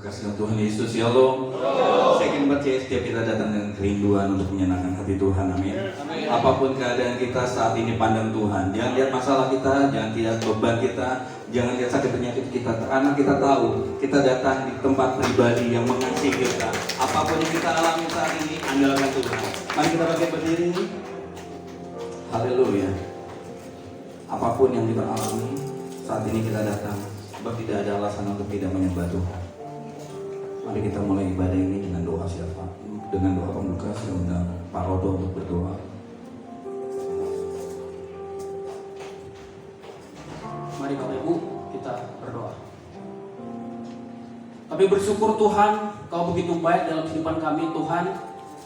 Kasih Tuhan Yesus, Shalom. Saya ingin percaya setiap kita datang dengan kerinduan untuk menyenangkan hati Tuhan, amin. Apapun keadaan kita saat ini, pandang Tuhan. Jangan lihat masalah kita, jangan lihat beban kita, jangan lihat sakit penyakit kita. Karena kita tahu, kita datang di tempat pribadi yang mengasihi kita. Apapun yang kita alami saat ini, andalkan Tuhan. Mari kita bangkit berdiri. Haleluya. Apapun yang kita alami, saat ini kita datang, sebab tidak ada alasan untuk tidak menyembah Tuhan. Mari kita mulai ibadah ini dengan doa siapa? Dengan doa pembuka, saya undang Pak Rodo untuk berdoa. Mari Bapak Ibu kita berdoa. Kami bersyukur Tuhan, Kau begitu baik dalam kehidupan kami Tuhan.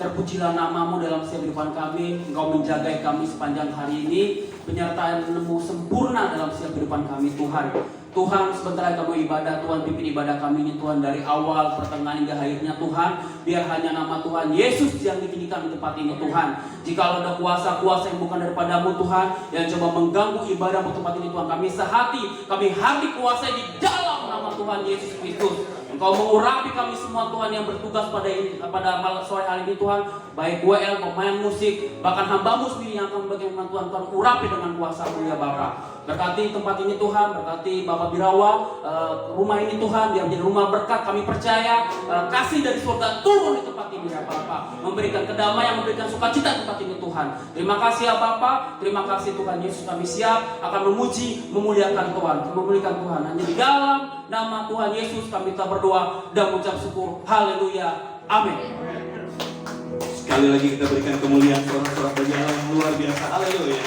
Terpujilah namamu dalam setiap kehidupan kami. Engkau menjaga kami sepanjang hari ini. Penyertaan-Mu sempurna dalam setiap kehidupan kami Tuhan. Tuhan, sebentar kami ibadah, Tuhan pimpin ibadah kami ini Tuhan dari awal, pertengahan hingga akhirnya Tuhan. Biar hanya nama Tuhan Yesus yang ditinggikan di tempat ini Tuhan. Jika ada kuasa-kuasa yang bukan daripadamu Tuhan, yang coba mengganggu ibadah tempat ini Tuhan, kami sehati, kami harus dikuasai di dalam nama Tuhan Yesus Kristus. Engkau mengurapi kami semua Tuhan yang bertugas pada sore hari ini Tuhan. Baik WL, pemain musik, bahkan hamba-Mu sendiri yang akan bagaimana Tuhan, Tuhan urapi dengan kuasa-Mu ya Bapa. Berkati tempat ini Tuhan, berkati Bapak Birawa, rumah ini Tuhan, biar menjadi rumah berkat. Kami percaya kasih dari surga turun di tempat ini ya Bapak, memberikan kedamaian, memberikan sukacita di tempat ini Tuhan. Terima kasih ya Bapak, terima kasih Tuhan Yesus, kami siap akan memuji, memuliakan Tuhan, memuliakan Tuhan. Hanya di dalam nama Tuhan Yesus kami telah berdoa dan mengucap syukur. Haleluya, amin. Sekali lagi kita berikan kemuliaan sorak-sorak bagi Allah yang luar biasa. Haleluya.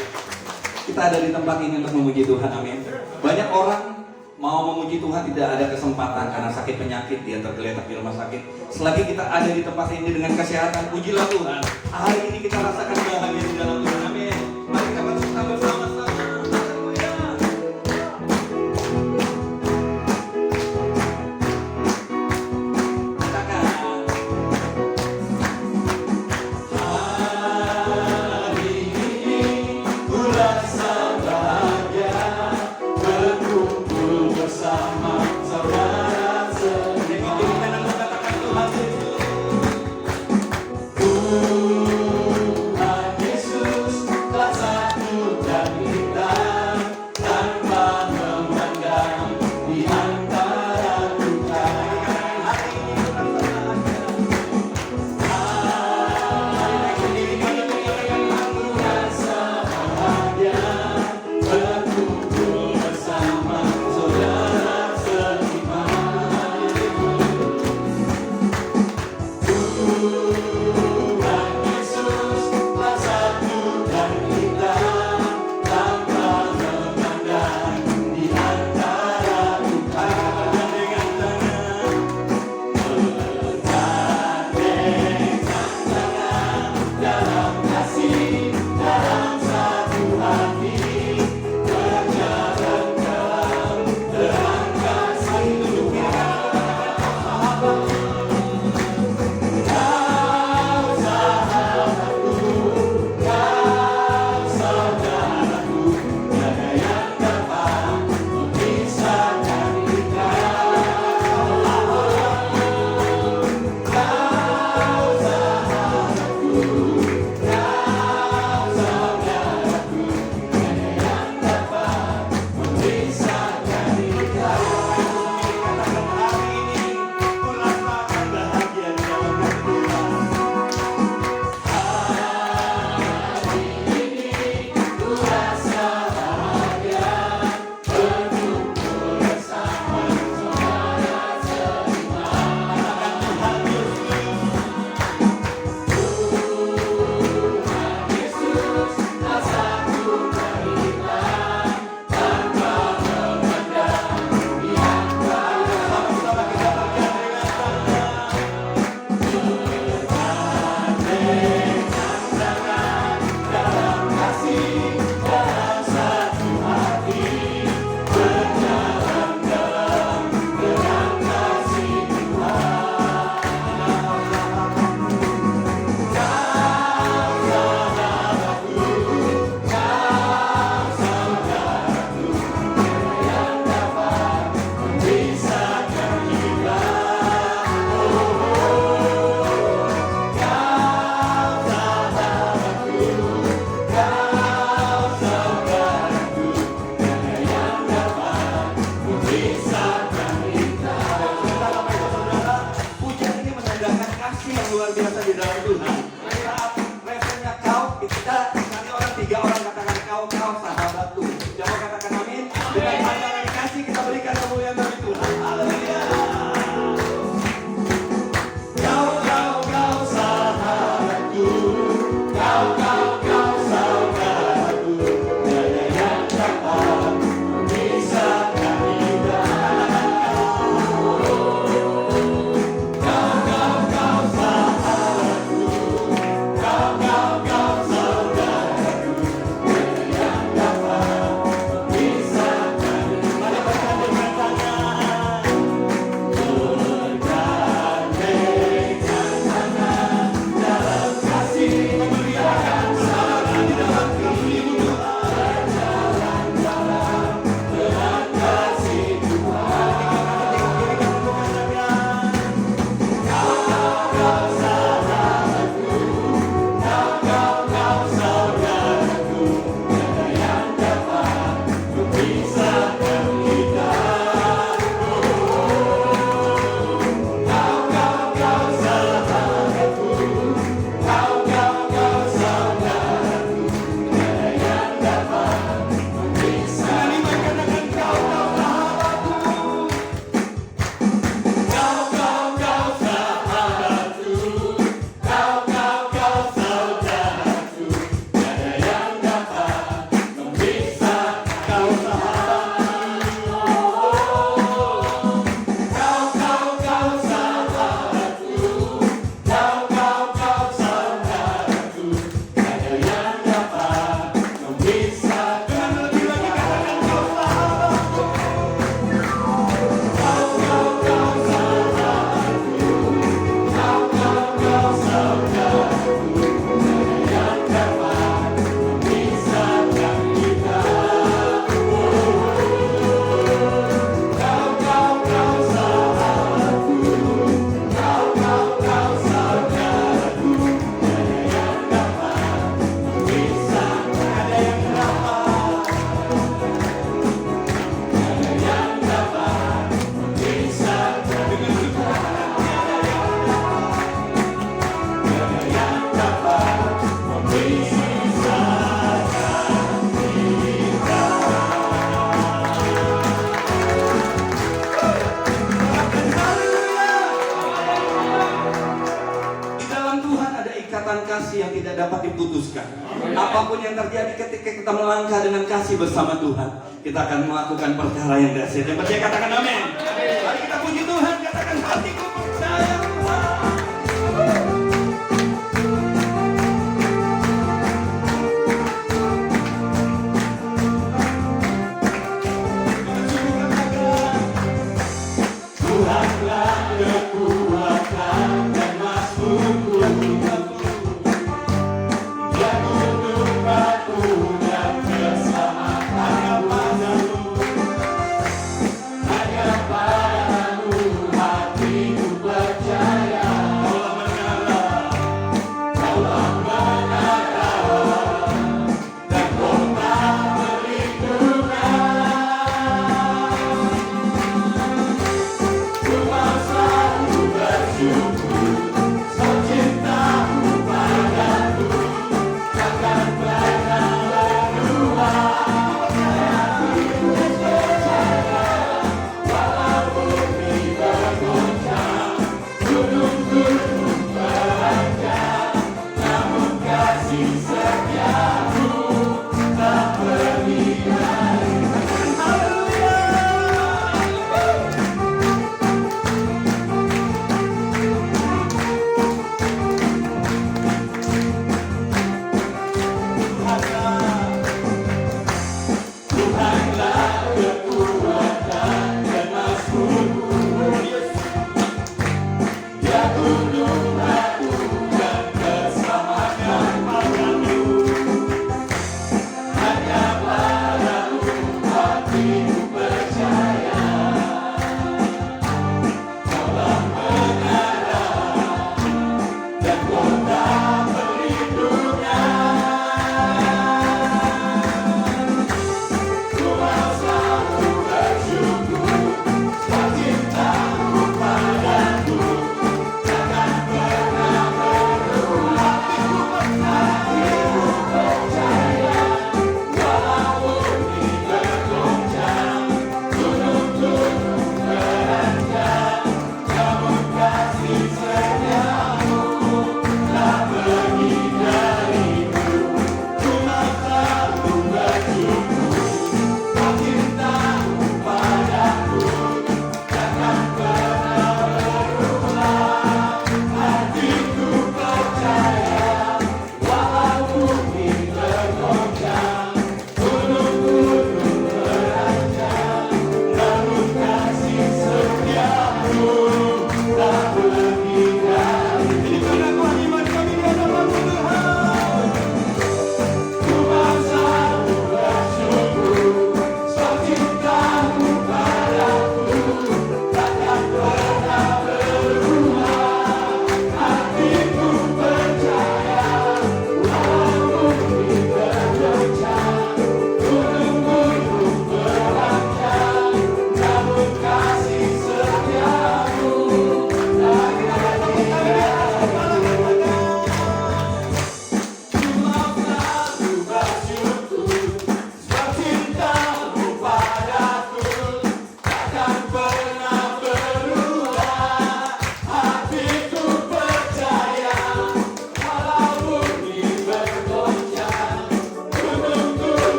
Kita ada di tempat ini untuk memuji Tuhan, amin. Banyak orang mau memuji Tuhan tidak ada kesempatan karena sakit penyakit, dia tergeletak di rumah sakit. Selagi kita ada di tempat ini dengan kesehatan, pujilah Tuhan. Hari ini kita rasakan bahagia di dalam Tuhan, amin. Mari kita bersuka bersama-sama. Tuhan Yesus telah satu dan kasih yang luar biasa di dalam Tuhan. Saat referennya kau, kita nanti orang 3 orang katakan kau sahabatku. Jangan katakan amin. Dengan pandangan kasih kita berikan kemuliaan bagi Tuhan. Haleluya. Kau sahabatku. Kau sahabatku. Tiada yang dapat memisahkan kita. Kau sahabatku. Kau saudaraku. Tiada yang dapat memisahkan kita. Mari bergandeng tangan. Bergandengkan tangan dalam kasih memuliakan saudara di dalam kasih Tuhan. Berjalan-jalan dalam kasih Tuhan. Kau sahabatku. Kau saudaraku. Tiada yang dapat memisahkan kita. Kau sahabatku. Kau saudaraku. Tiada yang dapat memisahkan. Kami mengatakan kau sahabatku. Kau sahabatku. Kau saudaraku. Tiada yang dapat memisahkan. Kau sahabatku. Kau sahabatku. Kau saudaraku. Tiada yang dapat memisahkan. Lebih lagi katakan kau sahabatku. Kau sahabatku. Kau saudaraku. Tiada yang dapat memisahkan kita. Kau sahabatku. Kau saudaraku. Tiada yang dapat memisahkan. Ada yang dapat. Ada yang dapat memisahkan dengan Tuhan. Tiada yang dapat memisahkan kita. Haleluya. Di dalam Tuhan ada ikatan kasih yang tidak dapat diputuskan. Apapun yang terjadi ketika kita melangkah dengan kasih bersama Tuhan, kita akan melakukan perkara yang dahsyat. Yang percaya katakan amin. Mari kita puji Tuhan, katakan hatiku percaya Tuhan. Tuhanlah kekuatan dan masmurku. Dia gunung batu dan keselamatan padamu. Hanya padamu hatiku percaya. Kaulah menara dan kota perlindungan. Ku mau selalu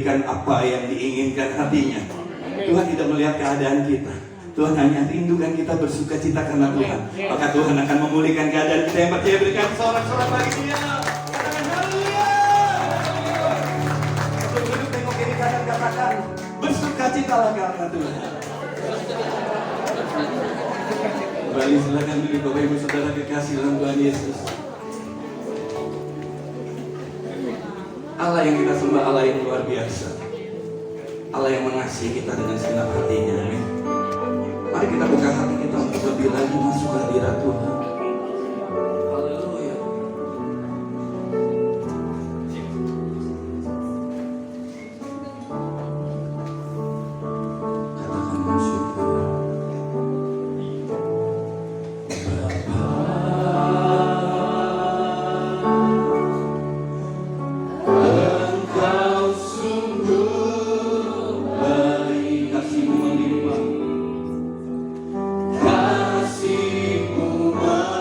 memberikan apa yang diinginkan hatinya. Tuhan tidak melihat keadaan kita. Tuhan hanya rindukan kita bersuka cita karena Tuhan. Maka Tuhan akan memulihkan keadaan kita. Yang percaya berikan sorak-sorak bagi Dia. Katakan haleluya. Sebelum hidup tengok kiri kanan katakan bersuka citalah karena Tuhan. Kembali silakan dulu Bapak Ibu Saudara kekasih dalam Tuhan Yesus. Allah yang kita sembah, Allah yang luar biasa, Allah yang mengasihi kita dengan segenap hatinya. Amin. Mari kita buka hati kita untuk lebih lagi masuk hadirat Tuhan. Haleluya. Katakan bersyukur. Engkau sungguh baik, kasih-Mu melimpah, kasih-Mu melimpah.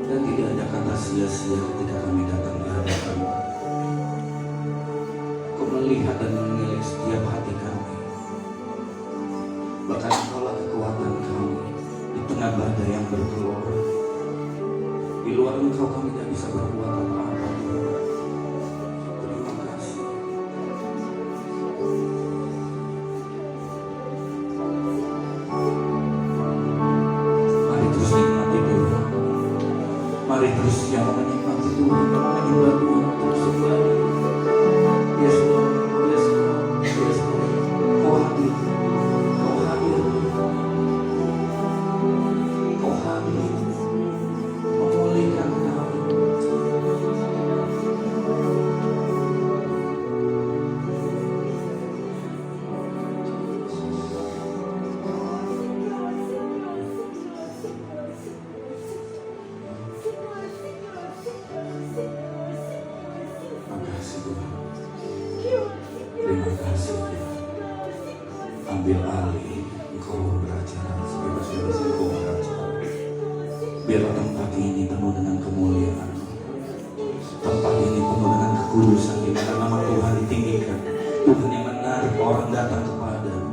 Dan tidak ada kata sia-sia ketika kami datang di hadapan. Kau melihat dan menilai setiap hati kami. Bahkan Engkaulah kekuatan kami di tengah badai yang bergelora. Di luar Engkau kami tidak bisa berbuat apa-apa. Terima kasih. Mari terus nikmati Tuhan. Mari terus yang menikmati Tuhan, menyembah Tuhan terus kembali. Yes Lord, yes Lord, yes Lord. Kau hadir, Kau hadir, Kau hadir, memulihkan kami. Makasih Tuhan. Terima kasih Tuhan. Ambil alih, Engkau beracara sebebas-bebas Engkau beracara. Biarlah tempat ini penuh dengan kemuliaan. Tempat ini penuh dengan kekudusan, di mana nama Tuhan ditinggikan. Tuhan yang menarik orang datang kepada-Mu.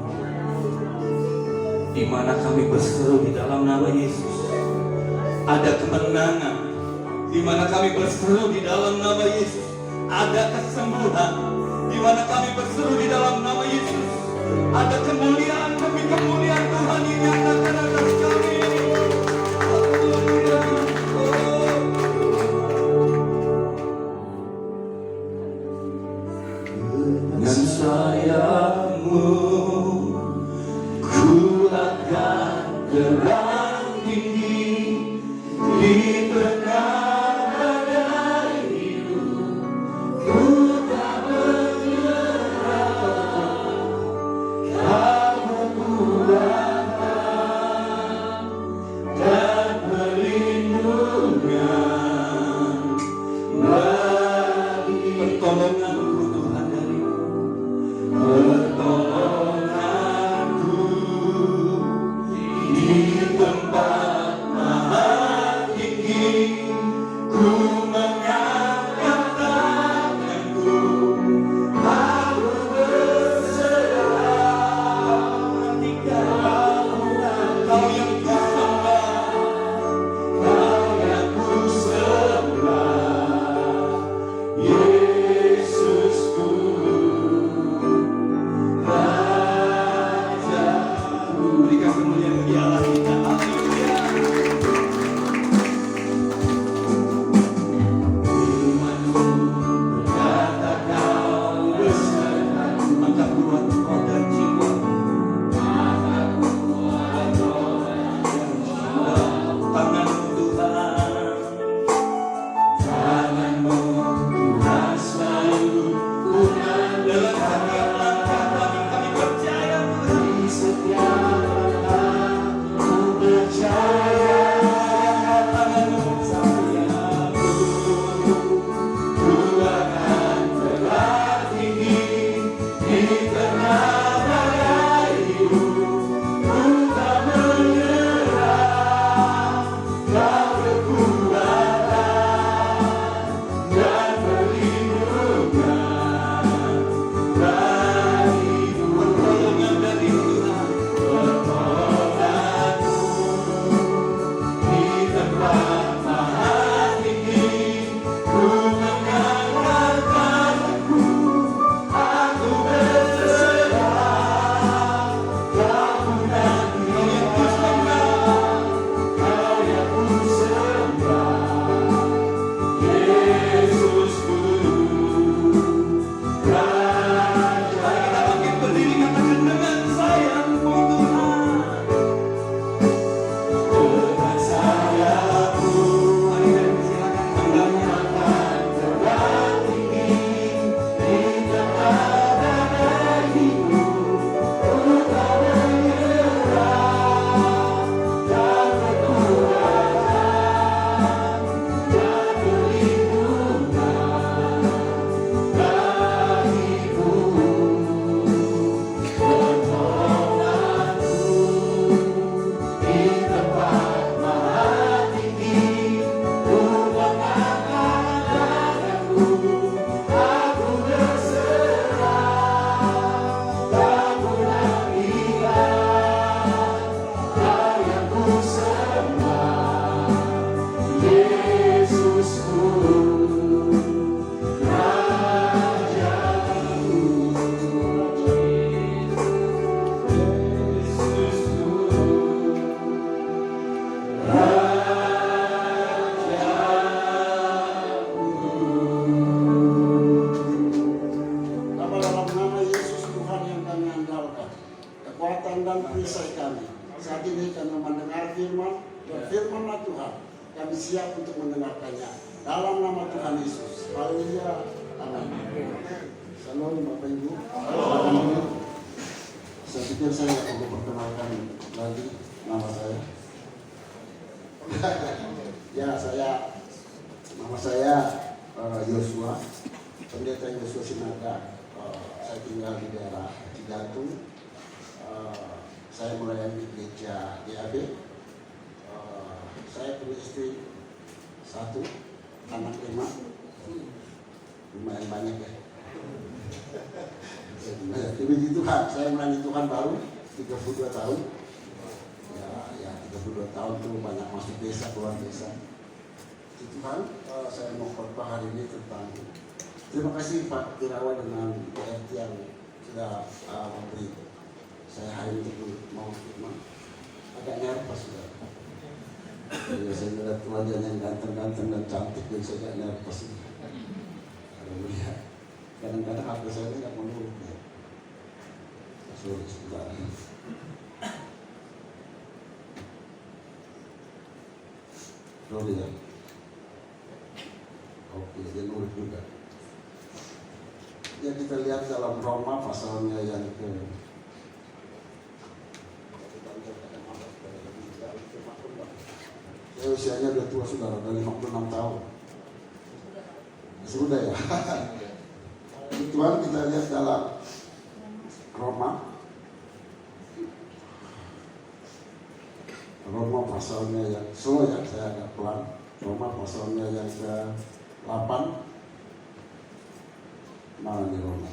Di mana kami berseru di dalam nama Yesus, ada kemenangan. Di mana kami berseru di dalam nama Yesus, ada kesembuhan. Di mana kami berseru di dalam nama Yesus, ada kemuliaan demi kemuliaan Tuhan yang nyatakan atas kami. Haleluya. Dengan sayap-Mu ku akan terbang tinggi di tengah badai hidup. Ku tak menyerah, Kau kekuatan dan perlindungan. Bagi pertolongan-Ku Tuhan dari-Mu, pertolongan-Ku di tempat maha tinggi. firman Tuhan, kami siap untuk mendengarkannya. Dalam nama Tuhan Yesus. Haleluya. Amin. Shalom Bapak Ibu. Saya pikir saya nggak perlu perkenalkan lagi nama saya. Ya, nama saya Yosua, pendeta Yosua Sinaga. Saya tinggal di daerah Cijantung. Saya melayani gereja GAB. Saya punya istri 1, anak 5. Lumayan banyak ya. Puji Tuhan, saya melayani Tuhan baru 32 tahun. Ya 32 tahun itu banyak masuk desa, keluar desa. Puji Tuhan, saya mau khotbah hari ini tentang, terima kasih Pak Irawan dengan PRT yang sudah memberi saya hari ini mau firman. Agak nervous sudah. Ya, saya melihat wajah yang ganteng-ganteng dan cantik dan saya agak nervous. Haleluya. Kadang-kadang hati saya ini nggak menurut ya. Sebentar. Sorry ya. Oke, dia nurut juga. Ya, kita lihat dalam Roma pasalnya yang ke usianya udah tua saudara, udah 56 tahun. Sudah ya. Tuhan, kita lihat dalam Roma pasalnya yang slow ya, saya agak pelan. Roma pasalnya yang ke-8. Mana di Roma?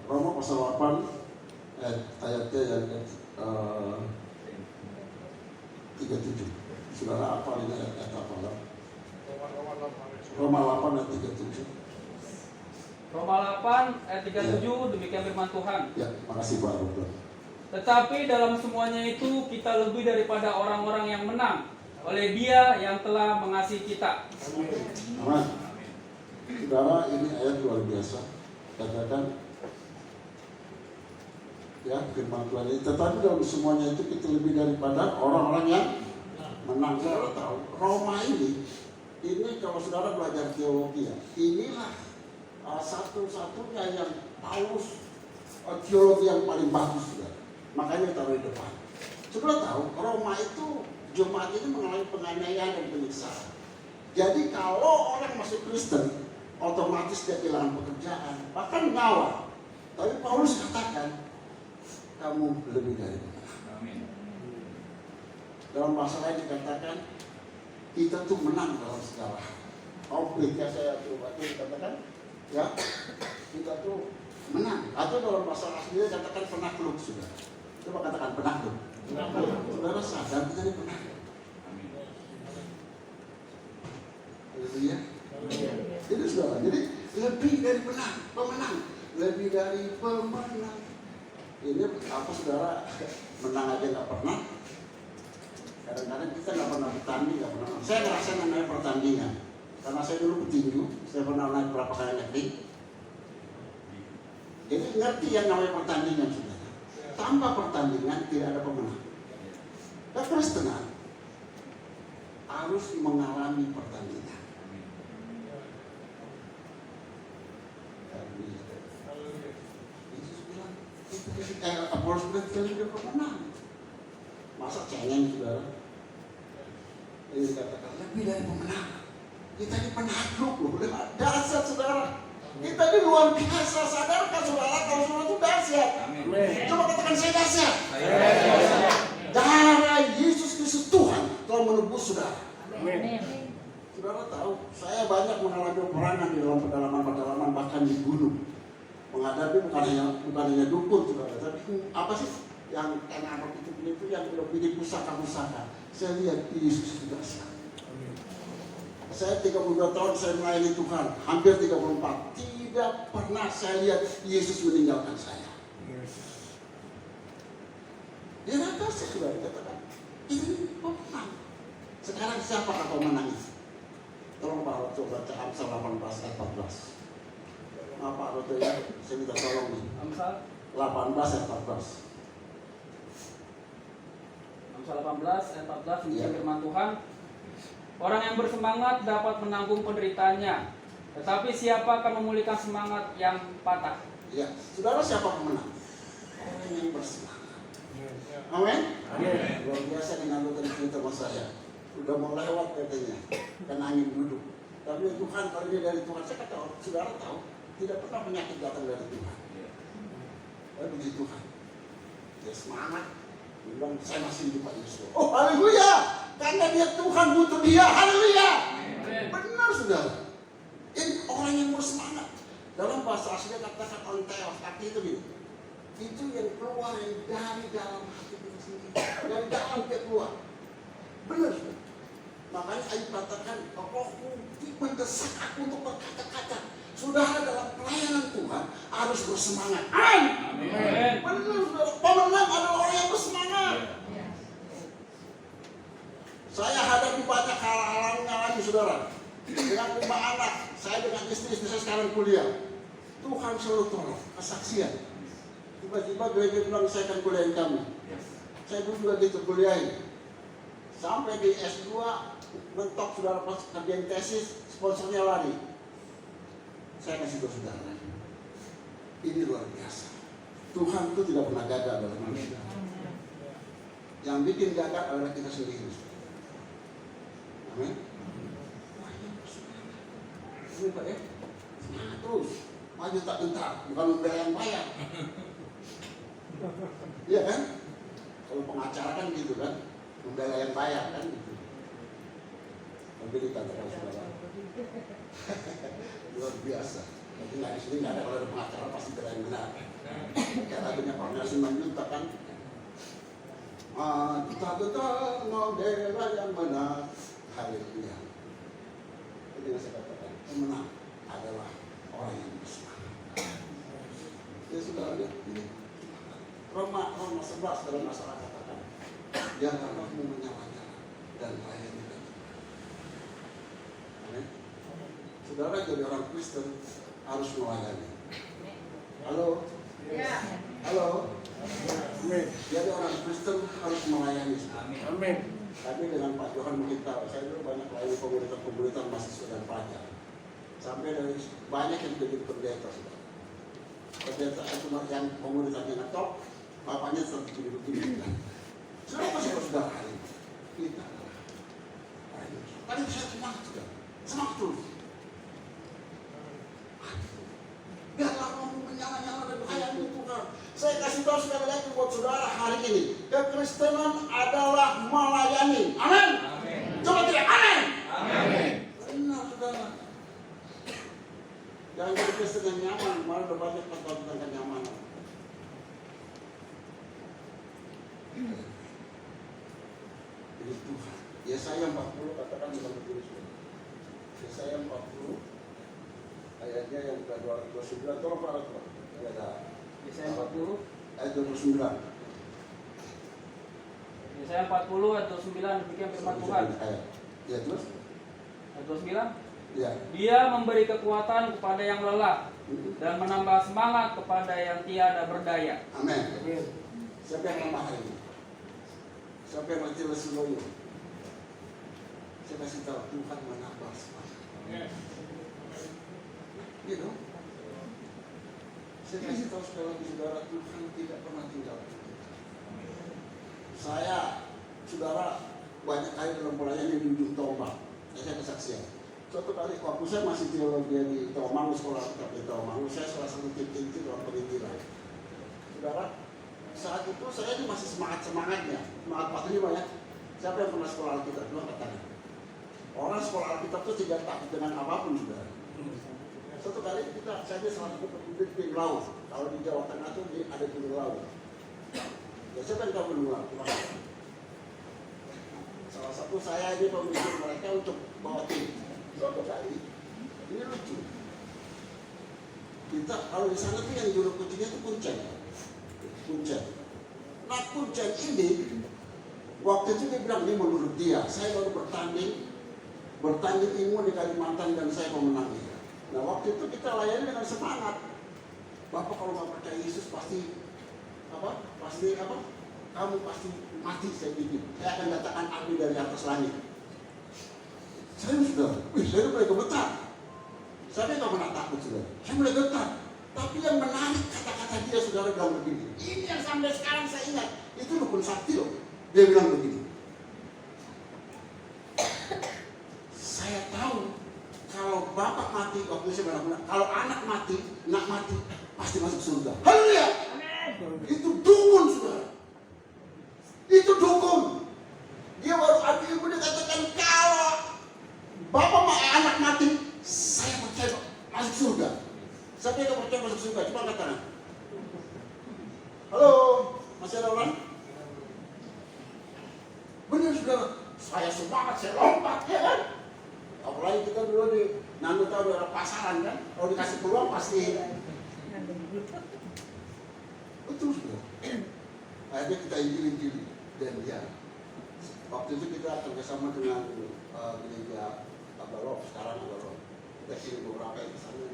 Roma pasal 8 ayatnya yang ke 37. Saudara apa ini ayat apa? Roma 8 ayat 37. Roma 8 ayat 37 ya. Demikian firman Tuhan. Ya, makasih Pak Robert. Tetapi dalam semuanya itu kita lebih daripada orang-orang yang menang oleh Dia yang telah mengasihi kita. Amin. Saudara, ini ayat luar biasa. Katakan ya firman Tuhan ini. Tetapi dalam semuanya itu kita lebih daripada orang-orang yang menang. Saudara tahu, Roma ini kalau saudara belajar teologi ya, inilah satu-satunya yang Paulus teologi yang paling bagus saudara. Makanya taruh di depan. Saudara tahu, Roma itu jemaat ini mengalami penganiayaan dan penyiksaan. Jadi kalau orang masuk Kristen, otomatis dia kehilangan pekerjaan, bahkan nyawa. Tapi Paulus katakan, kamu lebih dari menang. Dalam bahasa lain dikatakan, kita tuh menang dalam segala konflik. Ya saya coba dikatakan, ya kita tuh menang. Atau dalam bahasa aslinya dikatakan penakluk sudah. Coba katakan penakluk. Saudara sadar kita ini penakluk. Haleluya. Jadi saudara, jadi lebih dari pemenang, lebih dari pemenang. Ini apa saudara, menang aja nggak pernah. Kadang-kadang kita nggak pernah bertanding, nggak pernah. Saya ngerasa namanya pertandingan, karena saya dulu petinju, saya pernah naik berapa kali naik. Jadi ngerti yang namanya pertandingan saudara. Tanpa pertandingan tidak ada pemenang. Kekristenan harus mengalami pertandingan. Yesus bilang, Paulus bilang kita tidak pemenang. Masa cengeng saudara? Ini dikatakan lebih dari pemenang. Kita ini penakluk loh, dasar saudara. Kita ini luar biasa, sadarkan saudara kalau saudara itu dahsyat. Coba katakan saya dahsyat. Darah Yesus Kristus Tuhan telah menebus saudara. Saudara tahu, saya banyak mengalami peperangan di dalam pedalaman-pedalaman, bahkan di gunung. Menghadapi bukan hanya dukun saudara, tapi apa sih yang anak itu yang lebih pusaka-pusaka. Saya lihat Yesus itu dahsyat. Saya 32 tahun saya melayani Tuhan, hampir 34. Tidak pernah saya lihat Yesus meninggalkan saya. Dia rata saya sudah dikatakan, ini pemenang. Sekarang siapa kau menang itu? Tolong Pak Roto baca Amsal 18 ayat 14. Maaf Pak Roto ya, saya minta tolong nih. Amsal 18 ayat 14. pasal 18 ayat 14 demikian Iya. firman Tuhan. Orang yang bersemangat dapat menanggung penderitaannya, tetapi siapa akan memulihkan semangat yang patah? Ya, saudara siapa pemenang? Orang yang bersemangat. Amin. Luar biasa dengan tadi cerita sama saya. Udah mau lewat katanya, kan angin duduk. Tapi Tuhan kalau ini dari Tuhan, saya kata saudara tahu, tidak pernah penyakit datang dari Tuhan. Puji Tuhan. Dia semangat. Dia bilang saya masih hidup Pak Yesus. Oh haleluya, karena dia Tuhan butuh dia. Haleluya. Benar saudara. Ini orang yang bersemangat. Dalam bahasa aslinya katakan onteos, arti itu gitu. Itu yang keluar yang dari dalam hati kita sendiri. Dari dalam dia keluar. Benar saudara. Makanya Ayub katakan, rohku mendesak aku untuk berkata-kata. Saudara dalam pelayanan Tuhan harus bersemangat. Amin. Benar saudara. Pemenang adalah orang yang bersemangat. Saya hadapi banyak hal-hal mengalami saudara. Dengan 5 anak, saya dengan istri saya sekarang kuliah. Tuhan selalu tolong, kesaksian. Tiba-tiba gereja bilang saya akan kuliahin kamu. Saya dulu juga gitu kuliahin. Sampai di S2 mentok saudara pas kerjain tesis, sponsornya lari. Saya kasih tahu saudara, ini luar biasa. Tuhan itu tidak pernah gagal dalam manusia. Yang bikin gagal adalah kita sendiri. Amin. Ini Pak ya, semangat terus, maju tak gentar, bukan membela yang bayar. Iya kan? Kalau pengacara kan gitu kan, membela yang bayar kan gitu. Tapi dikatakan saudara, luar biasa. Tapi nggak di sini nggak ada, kalau ada pengacara pasti bela yang benar. Kayak lagunya Pak Nelson Mandela kan, kita betul membela yang benar. Haleluya. Jadi yang saya katakan, pemenang adalah orang yang bersemangat. Ya saudara lihat ini. Roma 11 dalam masalah katakan, jangan rohmu menyala-nyala dan layani dengan Amin. Saudara jadi orang Kristen harus melayani. Halo? Halo? Amin. Jadi orang Kristen harus melayani. Amin. Tapi dengan Pak Johan mungkin tahu, saya dulu banyak melayani komunitas mahasiswa dan pelajar. Sampai dari banyak yang jadi pendeta saudara. Pendeta itu yang komunitasnya ngetop, bapaknya tetap begini-begini. Saudara masih saudara hari ini. Kita adalah orang yang tadi saya semangat juga. Semangat terus. Biarlah rohmu menyala-nyala dan hayati Tuhan. Saya kasih tahu sekali lagi buat saudara hari ini, kekristenan adalah melayani. Amin. Coba tidak amin. Amin. Benar saudara. Jangan jadi Kristen yang nyaman, malah udah banyak tentang kenyamanan. Ini Tuhan. Yesaya 40 katakan dengan begini saudara. Yesaya 40 ayatnya yang ke-29, tolong Pak Arthur. Ada Yesaya 40 ayat 29. Yesaya 40 ayat 29 demikian firman Tuhan. Ya terus? Ayat 29. Ya. Dia memberi kekuatan kepada yang lelah dan menambah semangat kepada yang tiada berdaya. Amin. Siapa yang lemah hari ini? Siapa yang mati lesu-loyo? Saya kasih tahu Tuhan menambah semangat. Gitu. Saya kasih tahu sekali lagi saudara, Tuhan tidak pernah tinggal. Saya, saudara, banyak kali dalam pelayanan di ujung tombak. Saya kesaksian. Suatu kali waktu saya masih teologi di Taumangu, sekolah tetap di Taumangu, saya salah satu tim dalam penginjilan. Saudara, saat itu saya ini masih semangat-semangatnya, semangat 45 ya. Siapa yang pernah sekolah Alkitab? Dua katakan. Orang sekolah Alkitab itu tidak takut dengan apapun, saudara. Suatu kali saya ini salah satu pemimpin tim laut. Kalau di Jawa Tengah itu ada gunung laut. Ya siapa yang tahu gunung laut? Salah satu saya ini pemimpin mereka untuk bawa tim. Suatu kali, ini lucu. Kita kalau di sana tuh yang juru kuncinya itu kuncen. Nah kuncen ini waktu itu dia bilang, ini menurut dia, saya baru bertanding ilmu di Kalimantan dan saya pemenang dia. Nah waktu itu kita layani dengan semangat. Bapak kalau nggak percaya Yesus pasti kamu pasti mati, saya bikin. saya akan datangkan api dari atas langit. Saya sudah, saya mulai gemetar. Saya nggak pernah takut sudah. Saya mulai gemetar. Tapi yang menarik kata-kata dia saudara bilang begini. Ini yang sampai sekarang saya ingat. Itu dukun sakti loh. Dia bilang begini. Saya tahu kalau bapak mati, waktu saya bilang, kalau anak mati, pasti masuk surga. Haleluya! Itu dukun saudara. Itu dukun. Dia baru ambil ilmu, dia katakan kalau bapak anak mati, saya percaya masuk surga. Siapa yang percaya masuk surga? Coba angkat tangan. Halo, masih ada orang? Benar saudara, saya semangat, saya lompat ya kan? Apalagi kita dulu di Nando tahu daerah pasaran kan? Kalau dikasih peluang pasti. Betul saudara. Akhirnya kita injil dan dia. Waktu itu kita kerjasama dengan gereja Abalok, sekarang Abalok. Kita kirim beberapa yang kesana.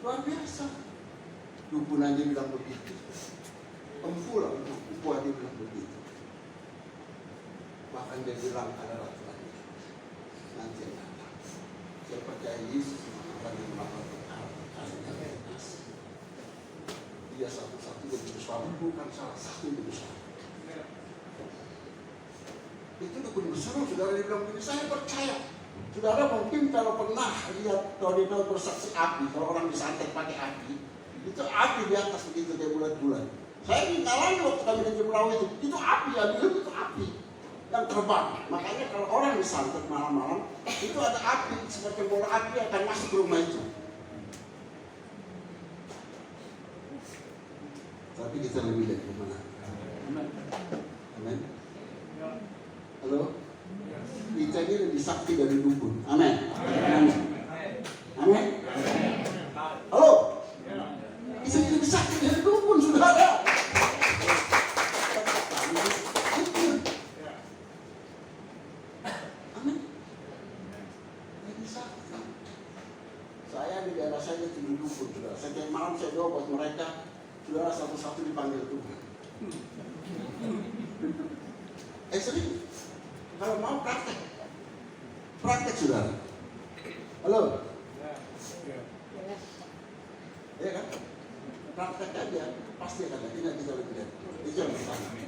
Luar biasa. Dukun aja bilang begitu. Empu lah, empu aja bilang begitu. Bahkan dia bilang ada laki-laki nanti yang datang. Saya percaya Yesus akan melakukan kasih. Dia satu-satunya besar, bukan salah satu yang besar. Itu dukun besar, saudara dia bilang begini, saya percaya. Saudara mungkin kalau pernah lihat tornado bersaksi api, kalau orang disantet pakai api, itu api di atas begitu kayak bulat-bulat. Saya ngalamin waktu kami di Jemberau itu api, ya bilang itu api yang terbang. Makanya kalau orang disantet malam-malam, itu ada api seperti bola api akan masuk ke rumah itu. Tapi kita lebih dari kemana? Amin. Halo? Kita ini lebih sakti dari dukun. Amin. Amin. Halo? Kita ini lebih sakti dari dukun, saudara. Amin. Lebih sakti. Saya di daerah saya itu dukun, saudara. Setiap malam saya doa buat mereka, saudara satu-satu dipanggil Tuhan. Sering. Kalau mau praktek saudara. Halo? Ya kan? Praktek aja, pasti akan ada. Tidak kita lebih dari. Itu yang pertama.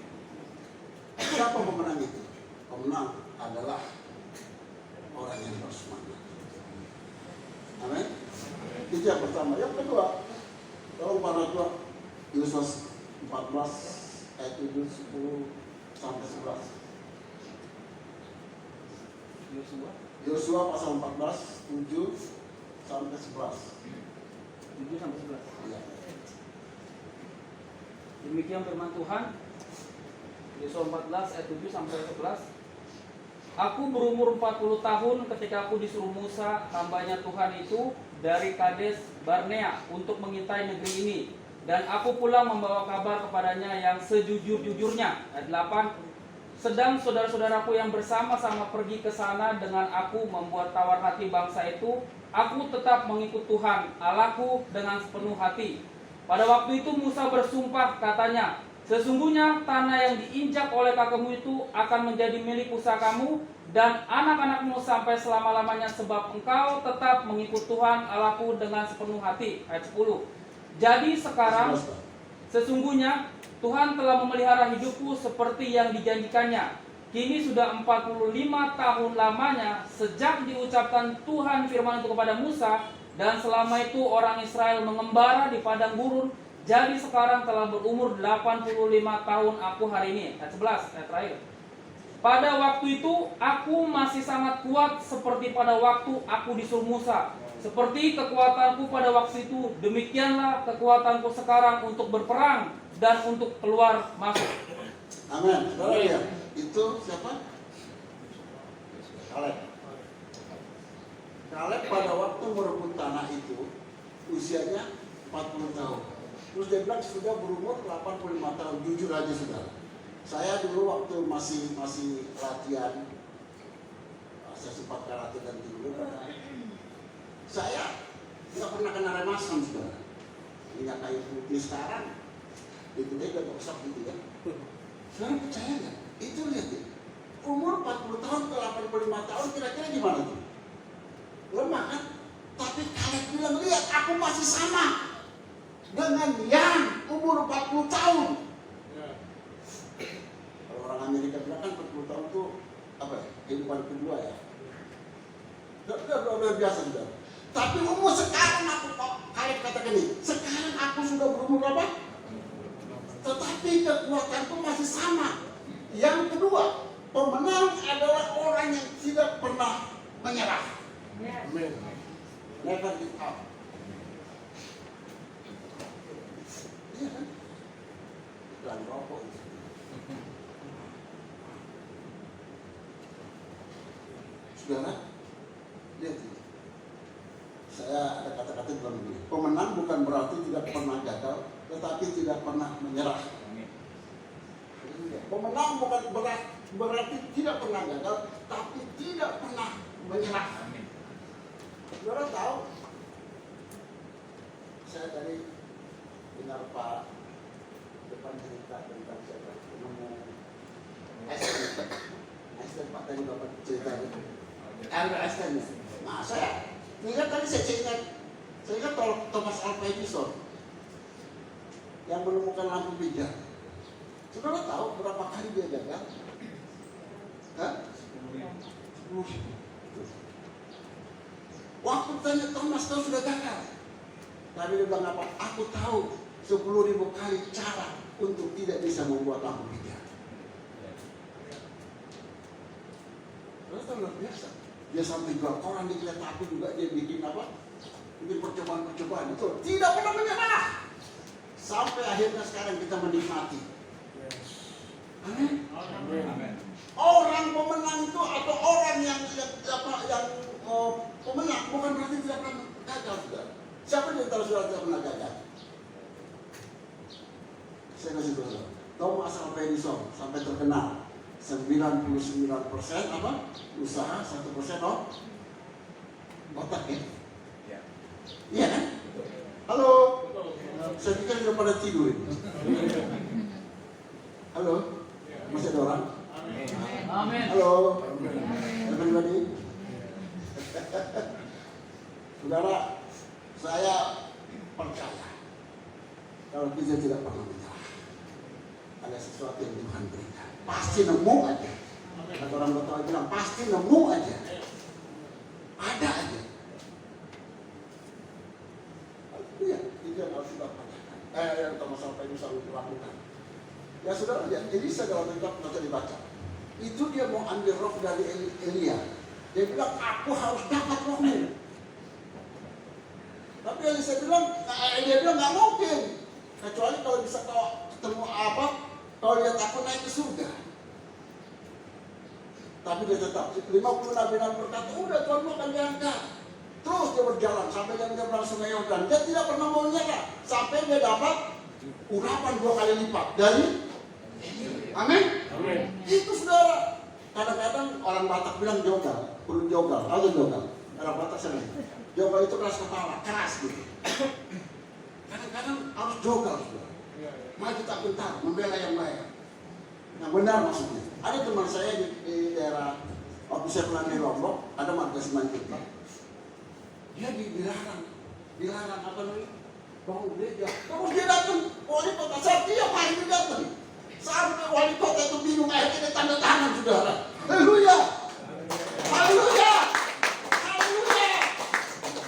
Siapa pemenang itu? Pemenang adalah orang yang bersemangat. Amin. Itu yang pertama. Yang kedua, kalau para tua, Yohanes 14 ayat 7, 10 sampai 11. Yosua pasal 14, 7 sampai 11. 7 sampai 11. Ya. Demikian firman Tuhan. Yosua 14 ayat 7 sampai 11. Aku berumur 40 tahun ketika aku disuruh Musa, hambanya Tuhan itu, dari Kades Barnea untuk mengintai negeri ini. Dan aku pulang membawa kabar kepadanya yang sejujur-jujurnya. Ayat 8. Sedang saudara-saudaraku yang bersama-sama pergi ke sana dengan aku membuat tawar hati bangsa itu, aku tetap mengikut Tuhan, Allahku dengan sepenuh hati. Pada waktu itu Musa bersumpah, katanya, sesungguhnya tanah yang diinjak oleh kakekmu itu akan menjadi milik pusakamu dan anak-anakmu sampai selama-lamanya, sebab engkau tetap mengikut Tuhan, Allahku dengan sepenuh hati. Ayat 10. Jadi sekarang sesungguhnya Tuhan telah memelihara hidupku seperti yang dijanjikannya. Kini sudah 45 tahun lamanya sejak diucapkan Tuhan firman itu kepada Musa, dan selama itu orang Israel mengembara di padang gurun. Jadi sekarang telah berumur 85 tahun aku hari ini. Ayat 11, ayat terakhir. Pada waktu itu aku masih sangat kuat seperti pada waktu aku disuruh Musa. Seperti kekuatanku pada waktu itu, demikianlah kekuatanku sekarang untuk berperang dan untuk keluar masuk. Amin. Saudara lihat, itu siapa? Kaleb. Kaleb pada waktu merebut tanah itu usianya 40 tahun. Terus dia bilang sudah berumur 85 tahun. Jujur aja saudara. Saya dulu waktu masih latihan, saya sempat karate dan tinju. Saya nggak pernah kena remasan saudara. Minyak kayu putih sekarang itu dia udah gosok gitu ya. Saudara percaya nggak? Itu lihat ya. Umur 40 tahun ke 85 tahun kira-kira gimana tuh? Lemah kan? Tapi Kaleb bilang, lihat aku masih sama dengan yang umur 40 tahun. Kalau orang Amerika bilang kan 40 tahun tuh apa ya? Kehidupan kedua ya. Udah biasa sudah. Tapi umur sekarang aku Kaleb katakan ini, sekarang aku sudah berumur berapa? Tetapi kekuatanku masih sama. Yang kedua, pemenang adalah orang yang tidak pernah menyerah. Amin. Never give up. Iya kan? Dan rokok itu. Saudara, lihat ini. Saya ada kata-kata dalam ini. Pemenang bukan berarti tidak pernah gagal, tetapi tidak pernah menyerah. Pemenang bukan berarti tidak pernah gagal, tapi tidak pernah menyerah. Saudara tahu, saya tadi dengar Pak depan cerita tentang siapa nemu Einstein. Pak tadi bapak cerita itu Albert Einstein. Nah saya ingat tadi saya ingat Thomas Alva Edison yang menemukan lampu pijar. Saudara tahu berapa kali dia gagal? Hah? 10. Waktu tanya Thomas, kau sudah gagal? Tapi dia bilang apa? Aku tahu 10.000 kali cara untuk tidak bisa membuat lampu pijar. Saudara luar biasa. Dia sampai jual koran di kereta api juga, dia bikin apa? Bikin percobaan-percobaan itu tidak pernah menyerah. Sampai akhirnya sekarang kita menikmati. Amin. Orang pemenang itu atau orang yang pemenang bukan berarti tidak pernah gagal, saudara. Siapa di antara saudara tidak pernah gagal? Saya kasih tahu. Thomas Alva Edison sampai terkenal 99% apa? Usaha, 1% otak ya? Iya kan? Halo. Saya pikir sudah pada tidur ini. Halo. Masih ada orang? Amin. Halo. Everybody. Saudara, saya percaya kalau kita tidak pernah menyerah, ada sesuatu yang Tuhan berikan. Pasti nemu aja. Kata orang Betawi bilang pasti nemu aja. Ada aja. Iya, itu yang harus kita perhatikan. Yang Thomas Alva Edison lakukan. Ya saudara lihat, Elisa dalam kitab nanti dibaca. Itu dia mau ambil roh dari Elia. Dia bilang, aku harus dapat rohmu. Tapi Elisa bilang, Elia bilang nggak mungkin. Kecuali kalau bisa kau ketemu apa, kau lihat aku naik ke surga. Tapi dia tetap 50 nabi-nabi berkata, udah Tuhan akan diangkat. Terus dia berjalan sampai dia menyeberang sungai Yordan. Dia tidak pernah mau menyerah sampai dia dapat urapan 2 kali lipat dari. Amin. Itu saudara. Kadang-kadang orang Batak bilang jogal, perlu jogal, atau jogal. Orang Batak senang. Jogal itu keras kepala, keras gitu. Kadang-kadang harus jogal, saudara. Maju tak bentar, membela yang baik. Yang benar maksudnya. Ada teman saya di daerah waktu saya pernah di Lombok, ada marga Simanjuntak. Dia dilarang apa namanya? Bangun gereja. Terus dia datang, wali kota setiap hari dia datang. Sampai wali kota itu bingung, akhirnya tanda tangan saudara. Haleluya, haleluya, haleluya.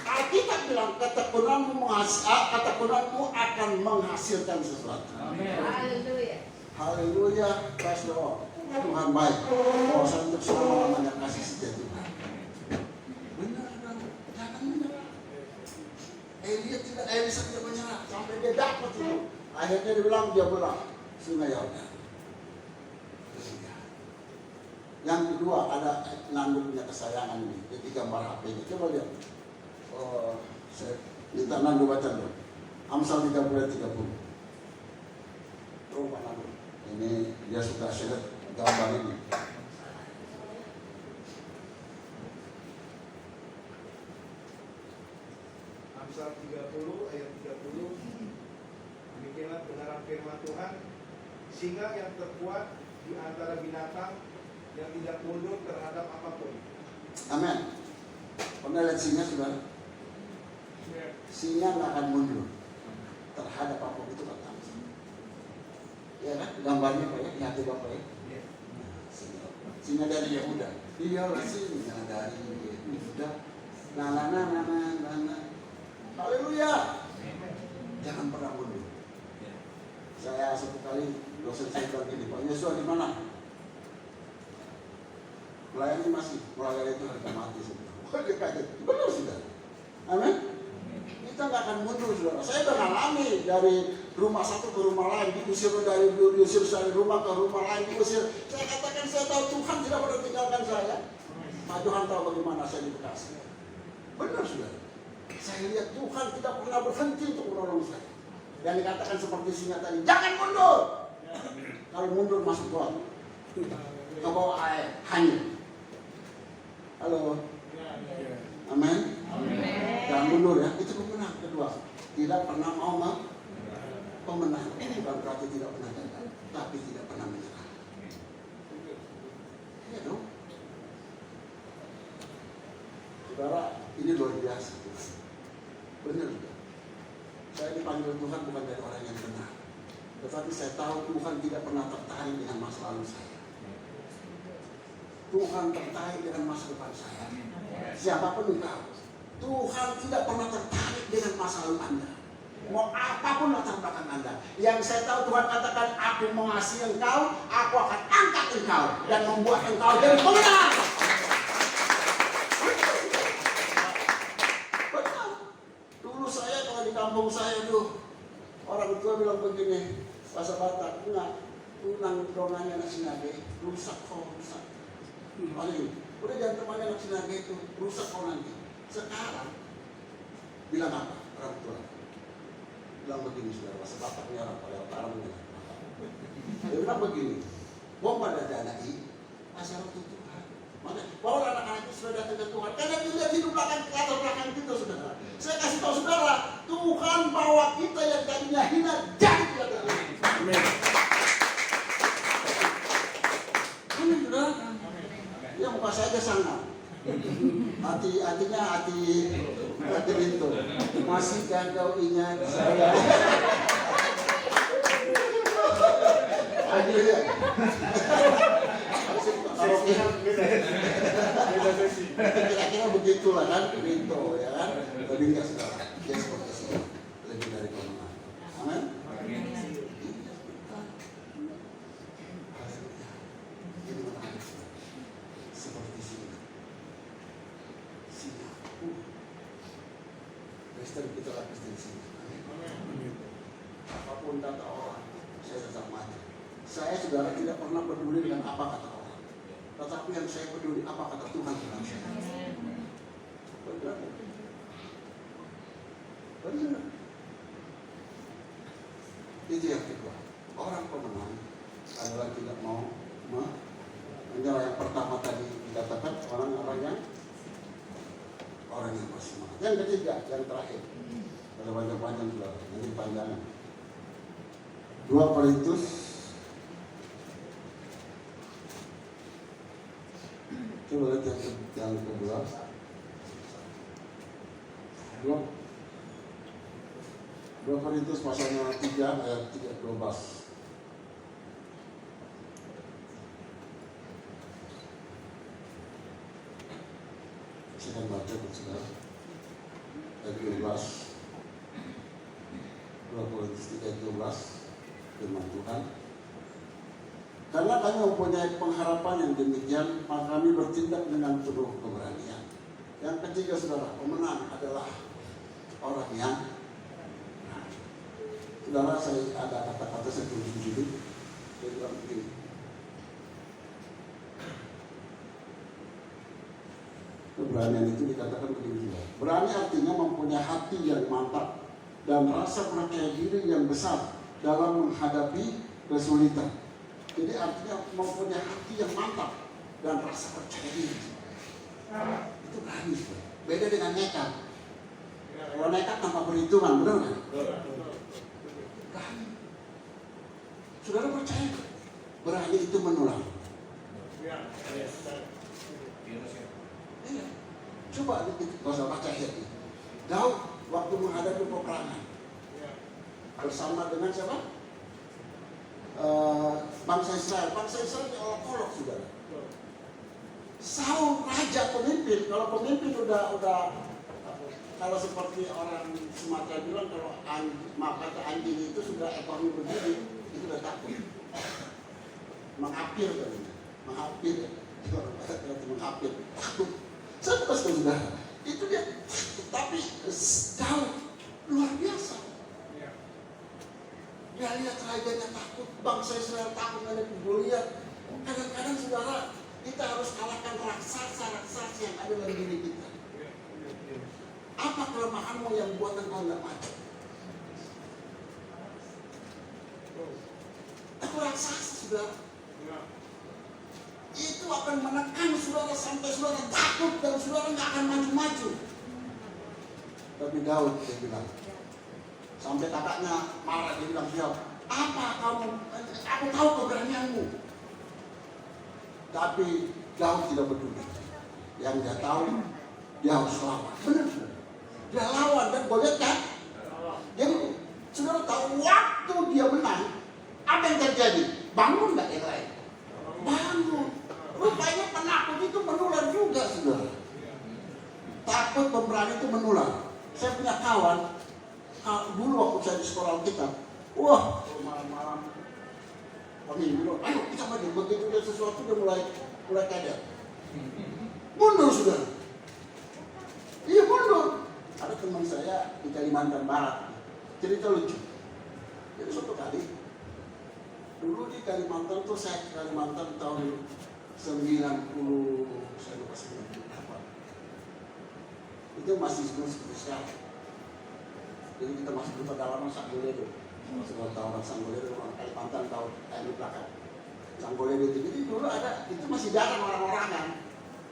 Alkitab bilang ketekunanmu akan menghasilkan sesuatu. Haleluya. Haleluya, praise the Lord. Tuhan baik. Kuasa untuk selama-lamanya kasih setia Tuhan. Benar kan? Jangan menyerah. Elisa tidak menyerah sampai dia dapat itu. Akhirnya dia bilang dia belah sungai Yordan. Yang kedua ada Nando punya kesayangan ini. Jadi gambar HP-nya. Coba lihat. Saya minta Nando baca dulu. Amsal 30:30. Coba Nando. Ini dia suka share gambar ini. Amsal 30 ayat 30. Demikianlah kebenaran firman Tuhan. singa yang terkuat di antara binatang yang tidak mundur terhadap apapun. Amin. Pernah lihat singa, saudara? Singa nggak akan mundur terhadap apapun, itu kata. Ya kan? Gambarnya Pak ya, di hati Bapak ya. Singa dari Yehuda. Iyalah singa dari Yehuda. Nah. Haleluya. Jangan pernah mundur. Saya satu kali dosen saya bilang gini, Pak Yosua di mana? Melayani masih, melayani itu harga mati. Wah, dia kaget. Benar sudah. Amin. Kita nggak akan mundur, saudara. Saya udah ngalami dari rumah satu ke rumah lain, diusir dari rumah ke rumah lain, diusir. Saya katakan saya tahu Tuhan tidak pernah tinggalkan saya. Pak Tuhan tahu bagaimana saya di Bekasi. Benar sudah. Saya lihat Tuhan tidak pernah berhenti untuk menolong saya. Dan dikatakan seperti singa tadi, jangan mundur. Kalau mundur masuk gua ke bawah air, hanyut. Halo. Amin. Jangan mundur ya. Itu pemenang kedua. Tidak pernah mau pemenang. Bukan berarti tidak pernah gagal, tapi tidak pernah menyerah. Iya dong. Saudara, ini luar biasa. Benar. Saya dipanggil Tuhan bukan dari orang yang benar, tetapi saya tahu Tuhan tidak pernah tertarik dengan masa lalu saya. Tuhan tertarik dengan masa depan saya. Siapapun engkau, Tuhan tidak pernah tertarik dengan masa lalu Anda. Mau apapun latar belakang Anda. Yang saya tahu Tuhan katakan, aku mengasihi engkau, aku akan angkat engkau dan membuat engkau jadi pemenang. Benar. Dulu saya kalau di kampung saya tuh, orang tua bilang begini, bahasa Batak, enggak, tunang dongannya nasi nabe, rusak kok rusak. Udah jangan temannya anak sinaga itu, rusak kau nanti. Sekarang bilang apa orang tua? Bilang begini, saudara, bahasa Bataknya orang pada Arabnya. Dia bilang begini, bom pada danai asal itu Tuhan. Makanya bahwa anak-anak itu sudah datang ke Tuhan, karena dia lihat hidup latar belakang kita, saudara. Saya kasih tahu saudara, Tuhan bawa kita yang tadinya hina jadi tidak terlalu. Amin. Amin, saudara. Ya muka saya aja sangat. Hatinya hati itu masih kau ingat saya. Aduh ya. Kira-kira begitulah kan, Rinto ya kan. Tapi enggak saudara. Dia seperti itu. Lebih dari pemenang. Amin. Kristen kita lah Kristen sini. Apapun kata orang, saya tetap maju. Saya saudara tidak pernah peduli dengan apa kata orang, tetapi yang saya peduli apa kata Tuhan tentang saya. Benar. Benar. Itu yang kedua. Orang pemenang adalah tidak mau menyerah. Yang pertama tadi dikatakan orang yang bersemangat. Yang ketiga, yang terakhir, ada panjang-panjang juga, nanti panjangan. 2 Korintus coba lihat yang kedua. 2 Korintus pasalnya 3 ayat 12. Saya akan baca saudara ayat 12, 2 Korintus 3 ayat 12, firman Tuhan. Karena kami mempunyai pengharapan yang demikian, maka kami bertindak dengan penuh keberanian. Yang ketiga saudara, pemenang adalah orang yang saudara, saya ada kata-kata saya tulis di sini. Saya bilang begini, keberanian itu dikatakan begini juga. Berani artinya mempunyai hati yang mantap dan rasa percaya diri yang besar dalam menghadapi kesulitan. Jadi artinya mempunyai hati yang mantap dan rasa percaya diri. Itu berani. Beda dengan nekat. Kalau nekat tanpa perhitungan, benar nggak? Berani. Saudara percaya? Berani itu menular. Iya. Coba nggak usah percaya. Daud waktu menghadapi peperangan bersama dengan siapa? Bangsa Israel. Bangsa Israel diolok-olok, saudara. Saul raja pemimpin. Kalau pemimpin udah kalau seperti orang Sumatera bilang kalau anjing itu sudah ekornya berdiri, itu udah takut. Mengapir kan? Mengapir. Mengapir. Takut. Saya bukan saudara. Itu dia. Tapi Daud luar biasa. Dia lihat rajanya takut, bangsa Israel takut menghadapi Goliat. Kadang-kadang saudara, kita harus kalahkan raksasa-raksasa yang ada dalam diri kita. Apa kelemahanmu yang buat engkau tidak maju? Aku raksasa, saudara. Itu akan menekan saudara sampai saudara takut dan saudara nggak akan maju-maju. Tapi Daud dia bilang, sampai kakaknya marah, dia bilang, siap, apa kamu? Aku tahu keberanianmu. Tapi Daud tidak peduli. Yang dia tahu, dia harus lawan. Benar. Dia lawan dan Goliat kan? Jadi saudara tahu waktu dia menang, apa yang terjadi? Bangun nggak yang lain? Bangun. Rupanya penakut itu menular juga, saudara. Takut pemberani itu menular. Saya punya kawan, dulu waktu saya di sekolah kita, wah malam-malam pemimpin, ayo kita maju. Begitu dia sesuatu dia mulai kaget. Mundur, saudara. Iya, mundur. Ada teman saya di Kalimantan Barat, cerita lucu. Jadi suatu kali, dulu di Kalimantan tuh saya ke Kalimantan tahun 90, saya lupa 90 apa. Itu masih sekarang. Jadi kita masuk di pedalaman Sanggoledo. Semua tahu orang Sanggoledo, orang Kalimantan tahu di belakang. Sanggoledo itu, jadi dulu ada, itu masih jarang orang-orang kan.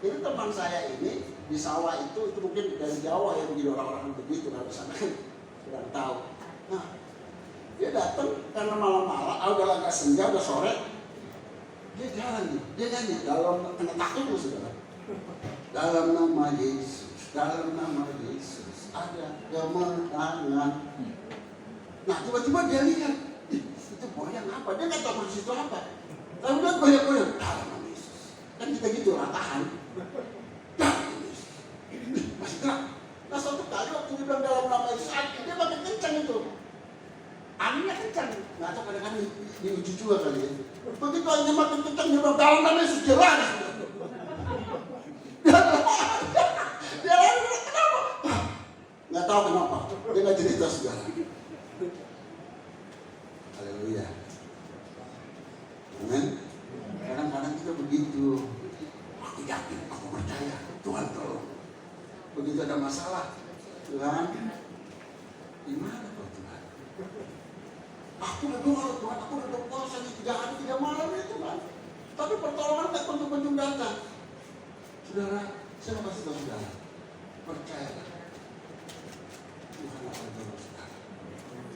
Jadi teman saya ini di sawah itu mungkin dari Jawa ya, begitu orang-orang begitu dari sana kurang tahu. Nah, dia datang karena malam-malam, udah agak senja, udah sore, dia jalan nih, dia nyanyi dalam kena takut tuh, saudara. Dalam nama Yesus, dalam nama Yesus ada kemenangan. Nah, tiba-tiba dia lihat, itu goyang apa? Dia nggak tahu persis itu apa. Tapi dia goyang-goyang dalam nama Yesus. Kan kita gitu ratahan. Dalam nama Yesus. Masih gerak. Nah, suatu kali waktu dia bilang dalam nama Yesus, dia makin kencang itu. Anginnya kencang. Nggak tahu kadang-kadang diuji juga kali ya. Begitu anginnya makin kencang, dia bilang dalam nama Yesus jelas. Dia lari, kenapa? Nggak tahu kenapa. Dia nggak cerita segala. Haleluya. Amin. Kadang-kadang kita begitu. Aku yakin, aku percaya. Tuhan tolong. Begitu ada masalah, Tuhan, gimana kok Tuhan? Aku udah doa, Tuhan, aku udah puasa nih 3 hari 3 malam ya Tuhan. Tapi pertolongan tak kunjung-kunjung datang. Saudara, saya mau kasih tahu saudara, percayalah. Tuhan akan tolong saudara.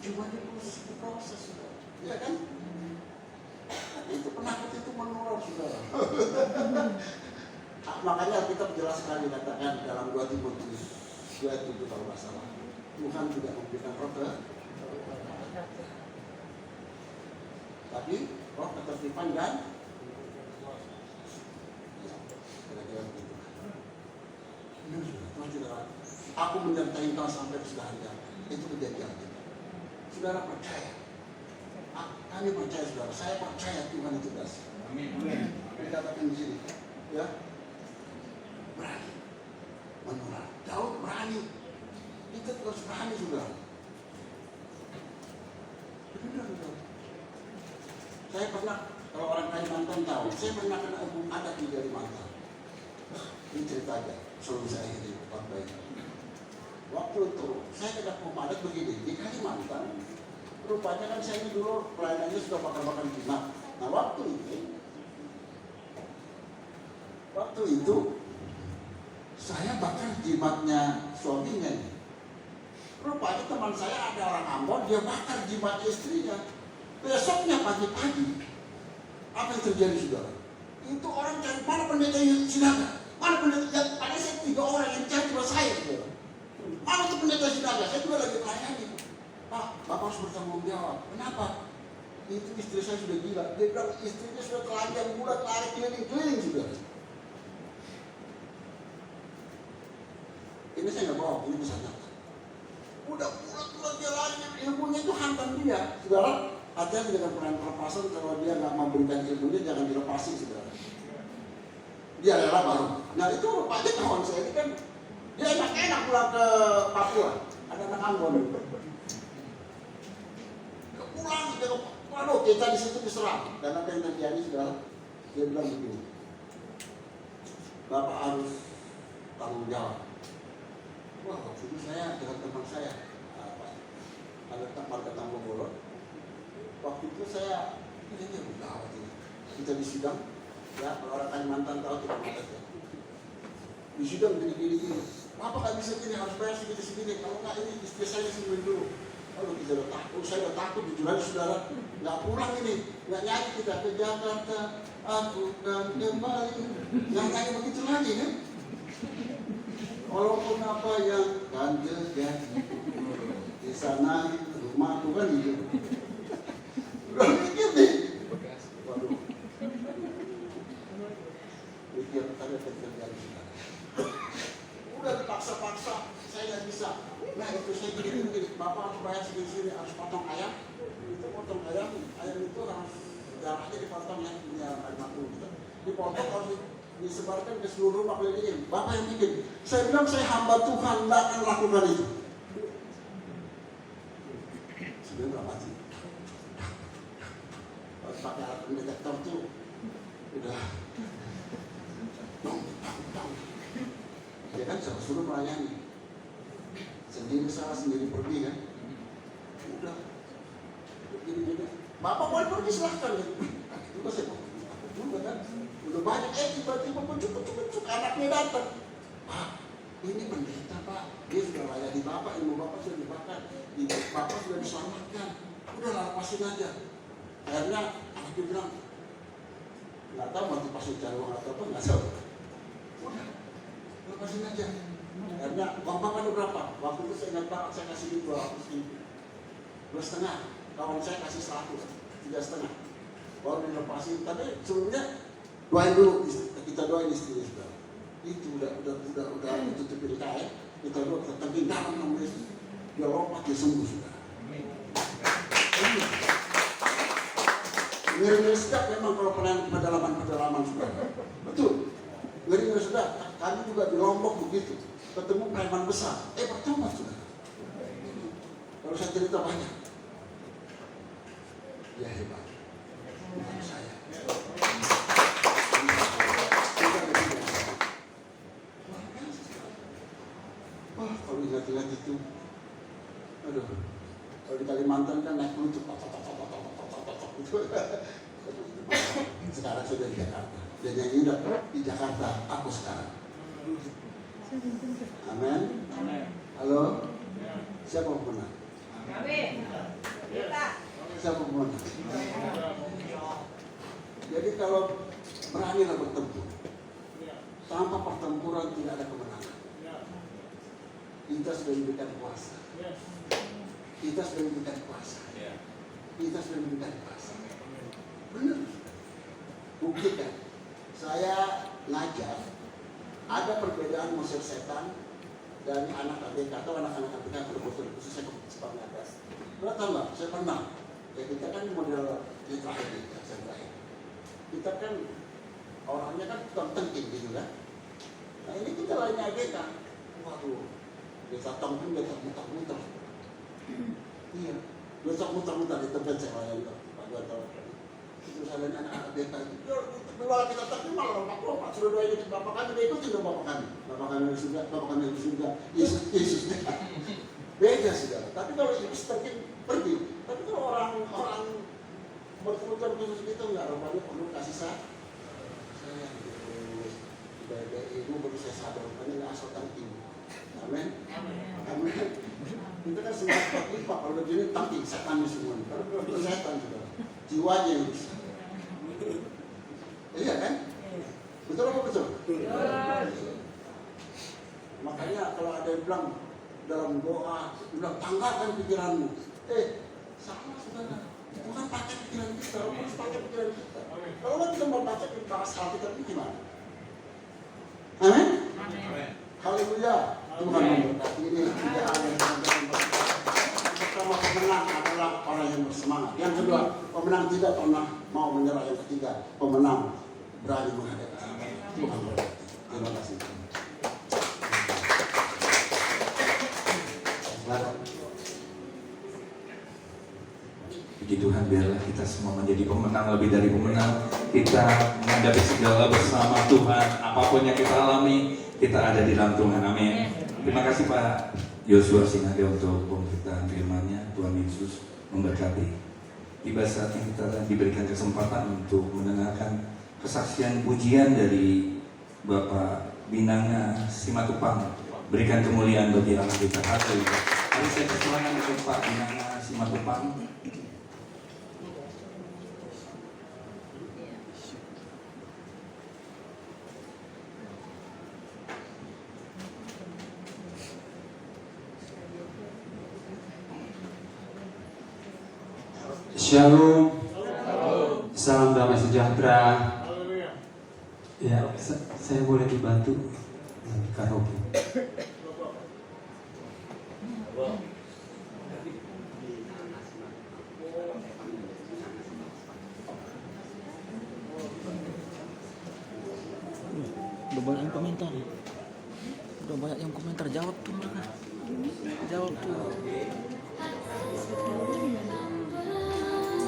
Cuma dia perlu proses, saudara. Ya kan? Itu penakut itu menular, saudara. Makanya kita jelas sekali katakan dalam 2 Timotius 2:7 kalau nggak salah, Tuhan tidak memberikan roh tapi roh ketertiban dan kira-kira begitu. Tuhan saudara, aku menyertai engkau sampai kesudahan. Itu kejadian kita. Saudara percaya. Kami percaya, saudara. Saya percaya Tuhan itu dasar. Amin. Dikatakan di sini, ya. Berani menular. Daud berani. Kita terus berani, saudara. Benar. Saya pernah, kalau orang Kalimantan tahu, saya pernah kena hukum adat di Kalimantan. Ini cerita aja, sebelum saya ini khotbah ini. Waktu itu saya kena hukum adat begini di Kalimantan. Rupanya kan saya ini dulu pelayanannya sudah bakar-bakar jimat. Nah waktu itu saya bakar jimatnya suaminya nih. Rupanya teman saya ada orang Ambon, dia bakar jimat istrinya. Besoknya pagi-pagi, apa yang terjadi saudara? Itu orang cari mana pendeta yang Sinaga? Mana pendeta yang pada saya 3 orang yang cari cuma saya saudara. Mana itu pendeta Sinaga? Saya juga lagi melayani. Pak, Bapak harus bertanggung jawab. Kenapa? Itu istri saya sudah gila. Dia bilang istrinya sudah telanjang bulat lari keliling-keliling saudara. Ini saya nggak bohong, ini bisa nyata. Udah bulat-bulat dia lari, ilmunya itu hantam dia, saudara. Hati-hati dengan pelepasan, kalau dia nggak memberikan ilmunya jangan dilepasin saudara. Dia rela baru. Nah itu Pak kawan saya ini kan dia enak-enak pulang ke Papua. Ada anak Ambon. Dia pulang dia waduh kita di situ diserang. Dan apa yang terjadi saudara? Dia bilang begini. Bapak harus tanggung jawab. Wah waktu itu saya dengan teman saya ada Marga Tambang Bolon. Waktu itu saya ini gawat ini. Kita di sidang, ya orang Kalimantan tahu tidak macet ya. Di sidang gini. Apa nggak bisa gini harus bayar segini. Kalau nggak ini istri saya disini dulu. Lalu kita udah takut, saya udah takut dijual saudara. Nggak pulang ini, nggak nyanyi kita ke Jakarta, aku kan kembali. Nggak nyanyi begitu lagi kan? Walaupun apa yang kan terjadi di sana rumahku kan gitu. Udah mikir nih. Waduh. Mikir ada terjadi. Udah dipaksa-paksa, saya nggak bisa. Nah itu saya gini, Bapak harus bayar segini, harus potong ayam. Itu potong ayam itu harus darahnya dipotong ya, punya ayam gitu. Dipotong harus disebarkan ke seluruh rumah kelilingin. Bapak yang bikin. Saya bilang saya hamba Tuhan, nggak akan lakukan itu. Sebenarnya nggak mati. Harus pakai alat detektor tuh, udah. Ya kan suruh melayani. Sendiri salah, sendiri pergi kan. Udah. Begini. Bapak boleh pergi silahkan. Itu kan saya juga kan. Udah banyak tiba-tiba pencuk anaknya datang. Pak, ini pendeta Pak. Dia sudah layani Bapak, ilmu Bapak sudah dibakar. Bapak sudah diselamatkan. Udah lepasin aja. Akhirnya anaknya bilang, nggak tahu motivasi cari uang atau apa, nggak tahu. Udah, lepasin aja. Akhirnya uang Bapak ada berapa? Waktu itu saya ingat banget, saya kasih duit 2,5. Kawan saya kasih 100, 3,5. Baru dilepasin. Tapi sebelumnya doain dulu, kita doain istrinya saudara. Itu udah tutupin kain, kita doa tertengking dalam nama Yesus. Dia lompat, dia sembuh saudara. Ngeri-ngeri sedap memang kalau pedalaman saudara. Betul. Ngeri-ngeri sedap. Kami juga di Lombok begitu. Ketemu preman besar. Bertobat saudara. Kalau saya cerita banyak. Ya hebat. Bukan saya. Wah, kalau ingat-ingat itu, aduh, kalau di Kalimantan kan naik lucu, sekarang sudah di Jakarta, dan yang udah di Jakarta, aku sekarang. Amin. Halo, siapa yang menang? Siapa yang menang? Jadi kalau beranilah bertempur, tanpa pertempuran tidak ada kemenangan. Kita sudah diberikan kuasa. Kita sudah diberikan kuasa. Kita sudah diberikan kuasa. Benar. Buktikan. Saya ngajar. Ada perbedaan musuh setan dari anak ABK atau anak-anak ABK berbuat khususnya sebagai atas. Lo tahu nggak? Saya pernah. Ya, kita kan model di terakhir saya terakhir. Kita kan orangnya kan tukang tengking gitu kan. Nah ini kita lainnya ABK. Waduh. Dia tengking, dia muter-muter. Iya. Dia muter-muter di tempat saya lain Pak Gatot. Itu saya lain anak-anak ABK itu. Bila kita tengking malah lompat-lompat. Sudah doain itu Bapak kami, dia ikutin dong Bapak kami. Bapak kami di surga, Yesus. Beda saudara. Tapi kalau Yesus tengking pergi. Tapi kalau orang berkebutuhan khusus itu enggak, rupanya perlu kasih saya terus baik-baik ibu baru saya sadar, rupanya enggak asal tangking. Amin. Amin. Kita kan semua seperti Pak, kalau begini tangking, setan semua. Kalau itu setan saudara. jiwanya yang rusak. Iya kan? Betul apa betul? Makanya kalau ada yang bilang dalam doa, bilang tanggalkan pikiranmu. Salah saudara. Bukan pakai pikiran kita, harus pakai pikiran kita. Kalau kita mau pakai pikiran hati kita gimana? Amin? Haleluya. Tuhan memberkati ini tidak ada yang pertama pemenang adalah orang yang bersemangat. Yang kedua, pemenang tidak pernah mau menyerah. Yang ketiga, pemenang berani menghadapi. Tuhan berkati. Terima kasih. Puji Tuhan, biarlah kita semua menjadi pemenang, lebih dari pemenang. Kita menghadapi segala bersama Tuhan. Apapun yang kita alami, kita ada di dalam Tuhan. Amin. Terima kasih Pak Yosua Sinade untuk pemberitaan firman-Nya. Tuhan Yesus memberkati. Tiba saatnya kita diberikan kesempatan untuk mendengarkan kesaksian pujian dari Bapak Binanga Simatupang. Berikan kemuliaan bagi Allah kita. Haleluya. Mari saya persilakan untuk Pak Binanga Simatupang. Shalom, salam damai sejahtera. Ya, saya boleh dibantu karaoke. Udah banyak yang komentar. Udah banyak yang komentar, jawab tuh mereka. Jawab tuh.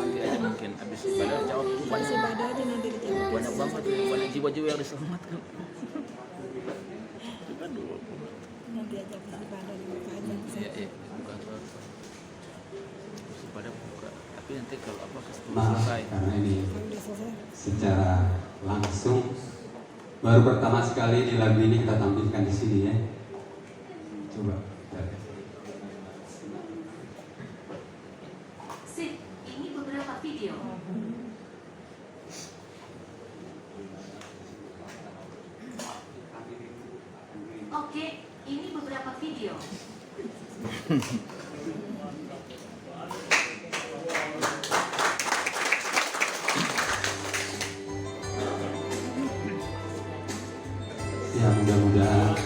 Nanti aja mungkin habis ibadah jawab tuh banyak. Ibadah aja nanti dijawab. Banyak banget, banyak jiwa-jiwa yang diselamatkan. Coba dulu. Nanti aja habis ibadah dibuka aja. Iya, buka tuh. Habis ibadah buka. Tapi nanti kalau apa Maaf, selesai. karena ini Udah selesai. secara langsung baru pertama sekali di lagu ini kita tampilkan di sini ya. Coba. Sip, ini beberapa video. Oke, ini beberapa video. Ya, mudah-mudahan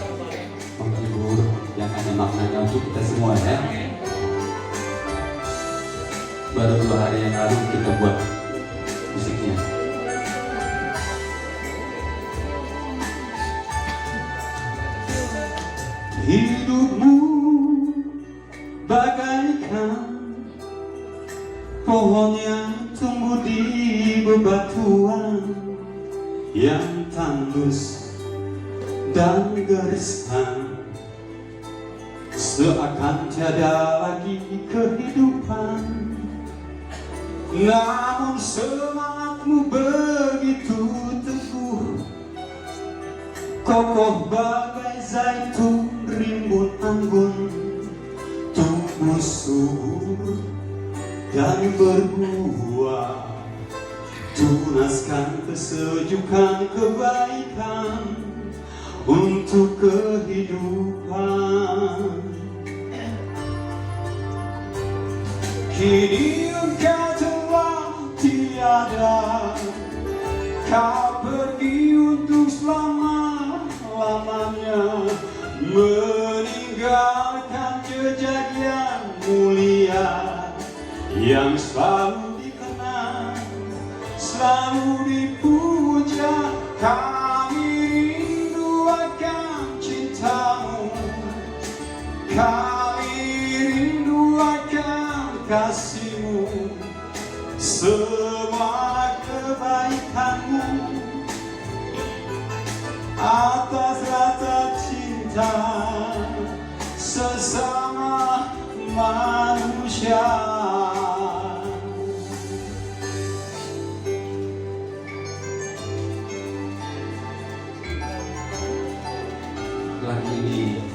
menghibur yang ada maknanya untuk kita semua ya. Baru 2 hari yang lalu kita buat musiknya. Hidupmu bagaikan pohon yang tumbuh di bebatuan yang tandus dan gersang, seakan tiada lagi kehidupan. Namun semangatmu begitu teguh, kokoh bagai zaitun rimbun anggun, tumbuh subur dan berbuah. Tunaskan kesejukan kebaikan untuk kehidupan. Kini engkau telah tiada, kau pergi untuk selama-lamanya, meninggalkan jejak yang mulia yang selalu dikenang, selalu dipuja. Kami rindu akan cintamu, kami rindu akan kasihmu, semua kebaikanmu atas rasa cinta sesama manusia. Lagu ini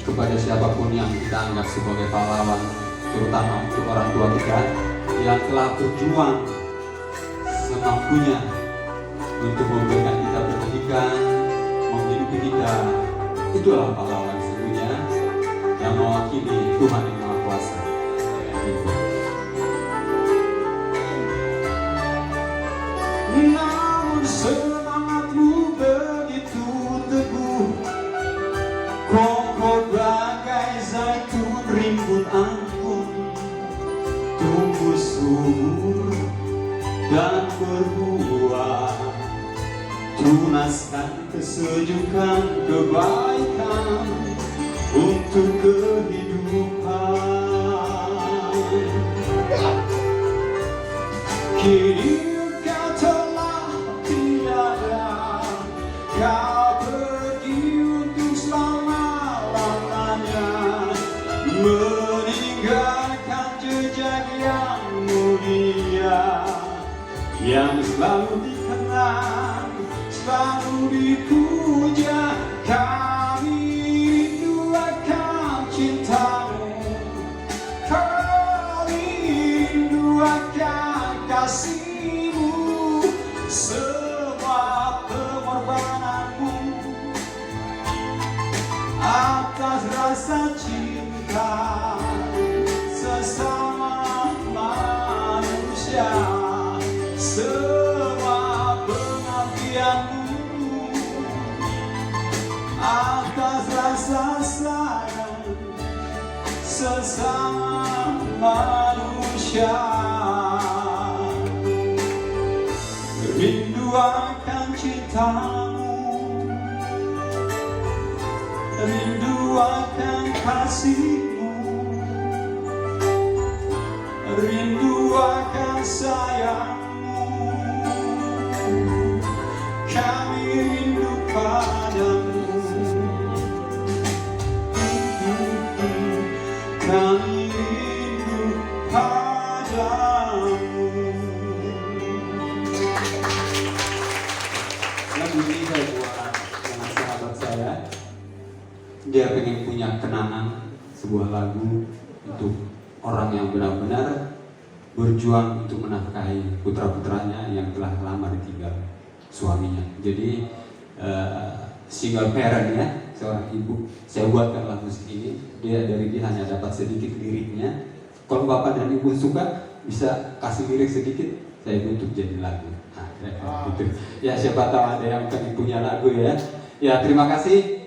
kepada siapapun yang kita anggap sebagai pahlawan, terutama untuk orang tua kita yang telah berjuang semampunya untuk memberikan kita pendidikan, menghidupi kita. Itulah pahlawan sesungguhnya yang mewakili Tuhan yang Maha Kuasa. Namun semangatmu begitu teguh, kokoh bagai zaitun rimbun anggun, tumbuh subur dan berbuah, tunaskan kesejukan kebaikan untuk kehidupan. Kini kau telah tiada, kau pergi untuk selama-lamanya, meninggalkan jejak yang mulia, yang selalu dikenang, selalu dipuja. Kami rindu akan cintamu, kami rindu akan kasihmu, semua pengorbananmu atas rasa cinta sesama manusia, semua pengabdianmu atas rasa sayang sesama manusia. Rindu akan cintamu, rindu akan kasihmu, rindu akan sayangmu, kami rindu padamu, kami rindu padamu. Lagu ini saya buat dengan sahabat saya. Dia pengen punya kenangan, sebuah lagu untuk orang yang benar-benar berjuang untuk menafkahi putra-putranya yang telah lama ditinggal suaminya. Jadi single parent ya, seorang ibu. Saya buatkan lagu ini. Dari dia hanya dapat sedikit liriknya. Kalau bapak dan ibu suka, bisa kasih lirik sedikit, saya bentuk jadi lagu. Nah, gitu. Ya siapa tahu ada yang pengen punya lagu ya. Ya terima kasih.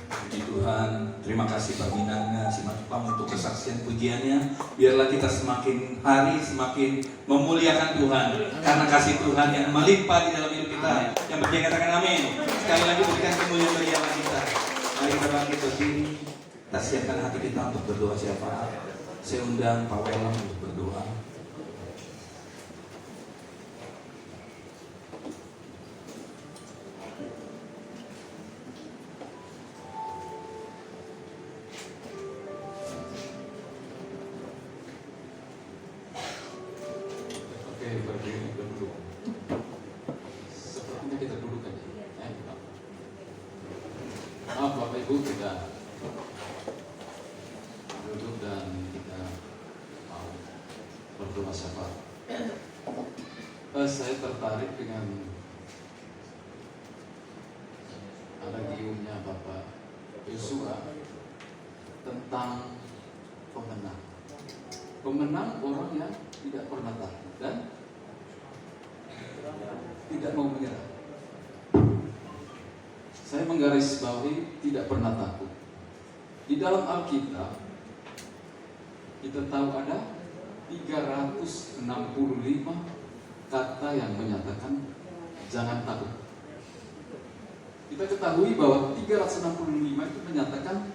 Puji Tuhan, terima kasih Pak Minanga, Simatupang untuk kesaksian pujiannya. Biarlah kita semakin hari semakin memuliakan Tuhan karena kasih Tuhan yang melimpah di dalam hidup kita. Yang percaya katakan amin. Sekali lagi berikan kemuliaan bagi Allah kita. Mari kita bangkit berdiri. Kita siapkan hati kita untuk berdoa. Siapa? Saya undang Pak Welang untuk berdoa. Oke, berdiri kita duduk. Sepertinya kita duduk aja. Maaf Bapak Ibu, kita duduk dan kita mau berdoa syafaat. Saya tertarik dengan adagiumnya Bapak Yosua tentang pemenang. Pemenang orang yang tidak pernah takut dan tidak mau menyerah. Saya menggarisbawahi tidak pernah takut. Di dalam Alkitab kita tahu ada 365 kata yang menyatakan jangan takut. Kita ketahui bahwa 365 itu menyatakan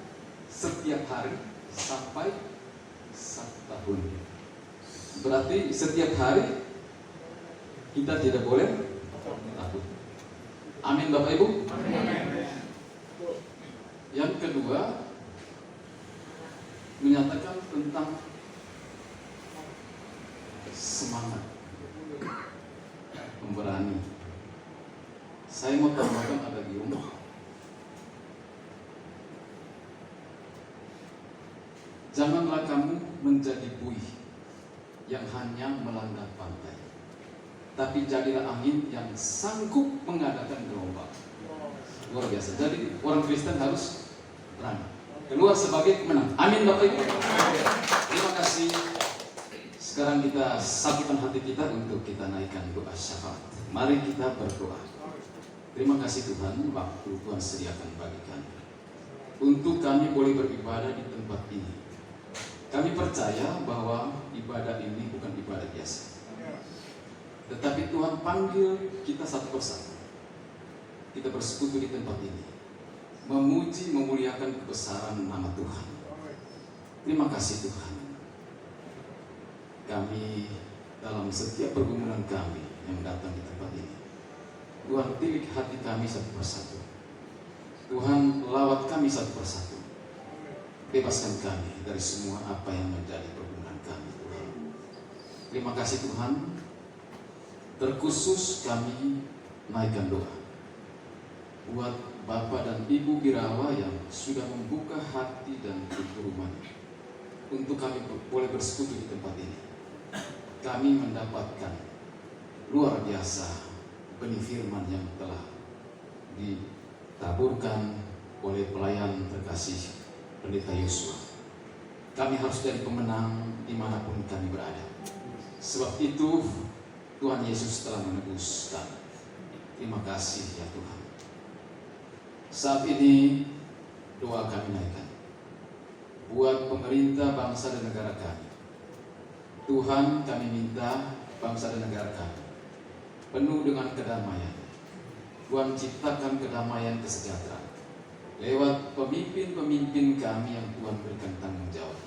setiap hari sampai 1 tahun. Berarti setiap hari kita tidak boleh takut. Amin Bapak Ibu. Amin. Yang kedua menyatakan tentang semangat, pemberani. Saya mau tambahkan ada di rumah. Janganlah kamu menjadi buih yang hanya melanda pantai, tapi jadilah angin yang sanggup mengadakan gelombang. Luar biasa. Jadi orang Kristen harus berani keluar sebagai pemenang. Amin Bapak Ibu. Terima kasih. Sekarang kita satukan hati kita untuk kita naikkan doa syafaat. Mari kita berdoa. Terima kasih Tuhan, waktu Tuhan sediakan bagi kami untuk kami boleh beribadah di tempat ini. Kami percaya bahwa ibadah ini bukan ibadah biasa, tetapi Tuhan panggil kita satu persatu. Kita bersekutu di tempat ini, memuji, memuliakan kebesaran nama Tuhan. Terima kasih Tuhan. Kami dalam setiap pergumulan kami yang datang di tempat ini, Tuhan tilik hati kami satu persatu. Tuhan lawat kami satu persatu. Bebaskan kami dari semua apa yang menjadi pergumulan kami Tuhan. Terima kasih Tuhan. Terkhusus kami naikkan doa buat Bapak dan Ibu Birawa yang sudah membuka hati dan pintu rumahnya untuk kami boleh bersekutu di tempat ini. Kami mendapatkan luar biasa benih firman yang telah ditaburkan oleh pelayan terkasih Pendeta Yosua. Kami harus jadi pemenang dimanapun kami berada. Sebab itu Tuhan Yesus telah menebus kami. Terima kasih ya Tuhan. Saat ini doa kami naikkan buat pemerintah bangsa dan negara kami. Tuhan, kami minta bangsa dan negara kami penuh dengan kedamaian. Tuhan ciptakan kedamaian kesejahteraan lewat pemimpin-pemimpin kami yang Tuhan berikan tanggung jawab.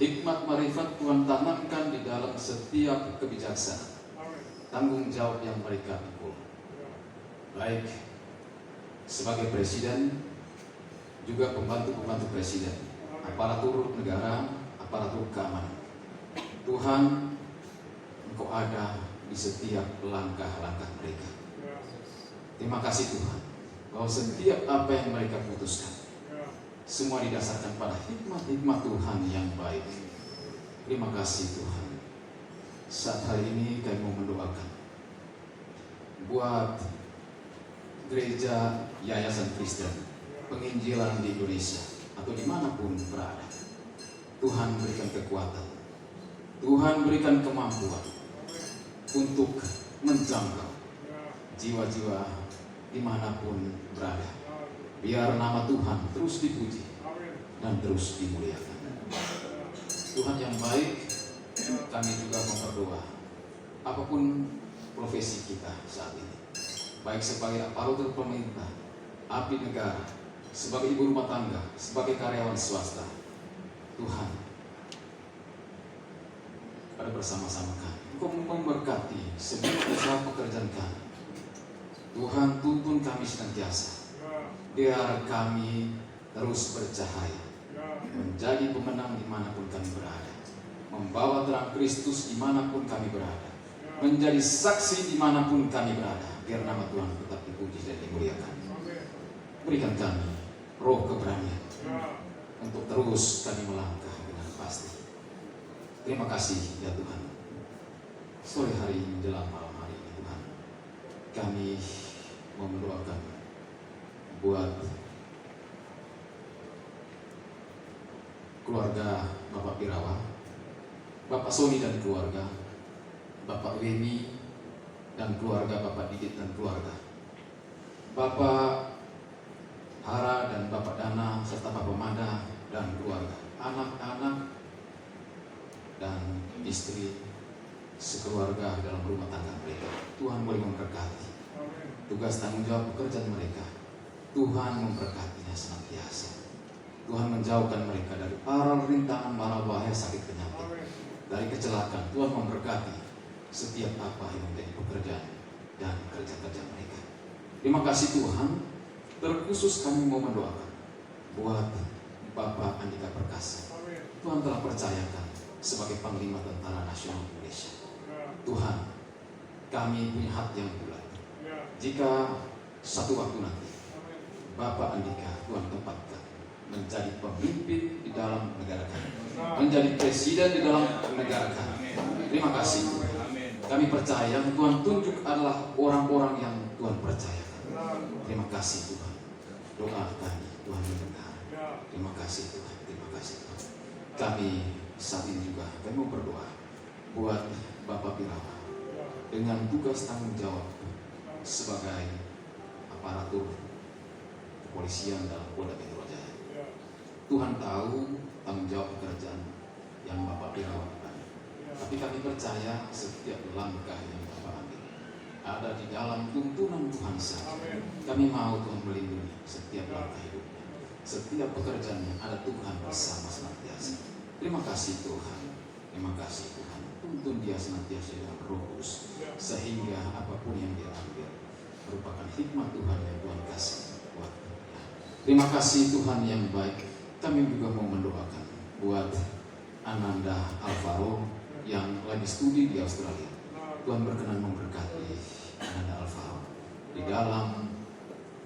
Hikmat marifat Tuhan tanamkan di dalam setiap kebijaksanaan tanggung jawab yang mereka pikul, baik sebagai presiden, juga pembantu-pembantu presiden, aparatur negara, aparatur keamanan. Tuhan, Engkau ada di setiap langkah-langkah mereka. Terima kasih Tuhan, bahwa setiap apa yang mereka putuskan, semua didasarkan pada hikmat-hikmat Tuhan yang baik. Terima kasih Tuhan. Saat hari ini kami mau mendoakan buat gereja Yayasan Kristen Penginjilan di Indonesia atau dimanapun berada. Tuhan berikan kekuatan, Tuhan berikan kemampuan untuk menjangkau jiwa-jiwa dimanapun berada. Biar nama Tuhan terus dipuji dan terus dimuliakan. Tuhan yang baik, kami juga mau berdoa apapun profesi kita saat ini, baik sebagai aparatur pemerintah, abdi negara, sebagai ibu rumah tangga, sebagai karyawan swasta. Tuhan, pada bersama-sama kami, Engkau memberkati semua usaha pekerjaan kami. Tuhan, tuntun kami senantiasa, biar kami terus bercahaya, menjadi pemenang dimanapun kami berada, membawa terang Kristus dimanapun kami berada, menjadi saksi dimanapun kami berada, biar nama Tuhan tetap dipuji dan dimuliakan. Berikan kami roh keberanian untuk terus kami melangkah dengan pasti. Terima kasih ya Tuhan. Sore hari menjelang malam hari ini Tuhan, kami mau mendoakan buat keluarga Bapak Birawa, Bapak Sony dan keluarga, Bapak Wemi dan keluarga, Bapak Didit dan keluarga, Bapak Hara dan Bapak Dana serta Bapak Mada dan keluarga, anak-anak dan istri sekeluarga dalam rumah tangga mereka. Tuhan boleh memberkati tugas tanggung jawab pekerjaan mereka. Tuhan memberkatinya senantiasa. Tuhan menjauhkan mereka dari para rintangan, mara bahaya, sakit penyakit, dari kecelakaan. Tuhan memberkati setiap apa yang menjadi pekerjaan dan kerja-kerja mereka. Terima kasih Tuhan. Terkhusus kami mau mendoakan buat Bapak Andika Perkasa. Tuhan telah percayakan sebagai Panglima Tentara Nasional Indonesia. Tuhan, kami punya hati yang bulat. Jika satu waktu nanti Bapak Andika Tuhan tempatkan menjadi pemimpin di dalam negara kami, menjadi presiden di dalam negara kami. Terima kasih Tuhan. Kami percaya yang Tuhan tunjuk adalah orang-orang yang Tuhan percayakan. Terima kasih Tuhan. Doa kami Tuhan mendengar. Terima kasih Tuhan. Terima kasih Tuhan. Kami saat ini juga kami mau berdoa buat Bapak Birawa dengan tugas tanggung jawab sebagai aparatur kepolisian dalam Polda Metro Jaya. Tuhan tahu tanggung jawab pekerjaan yang Bapak Birawa lakukan. Tapi kami percaya setiap langkah yang Bapak ambil ada di dalam tuntunan Tuhan saja. Kami mau Tuhan melindungi setiap langkah hidupnya, setiap pekerjaannya ada Tuhan bersama senantiasa. Terima kasih Tuhan. Terima kasih Tuhan. Tuntun dia senantiasa dengan Roh Kudus, sehingga apapun yang dia ambil merupakan hikmat Tuhan yang Tuhan kasih buat dia. Terima kasih Tuhan yang baik. Kami juga mau mendoakan buat Ananda Alvaro yang lagi studi di Australia. Tuhan berkenan memberkati Ananda Alvaro di dalam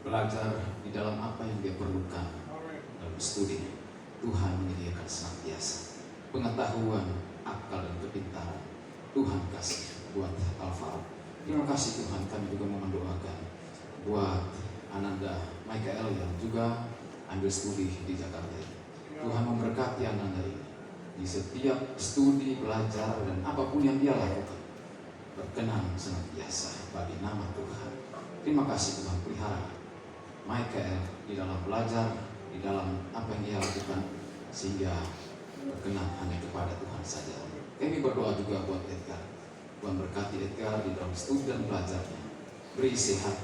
belajar, di dalam apa yang dia perlukan dalam studi. Tuhan menyediakan senantiasa pengetahuan, akal dan kepintaran. Tuhan kasih buat Alvaro. Terima kasih Tuhan. Kami juga mau mendoakan buat Ananda Michael yang juga ambil studi di Jakarta. Tuhan memberkati Ananda ini di setiap studi, belajar dan apapun yang dia lakukan, berkenan senantiasa bagi nama Tuhan. Terima kasih Tuhan. Pelihara Michael di dalam belajar, di dalam apa yang ia lakukan, sehingga berkenan hanya kepada Tuhan saja. Kami berdoa juga buat Edgar. Tuhan berkati Edgar di dalam studi dan belajarnya. Beri sehat,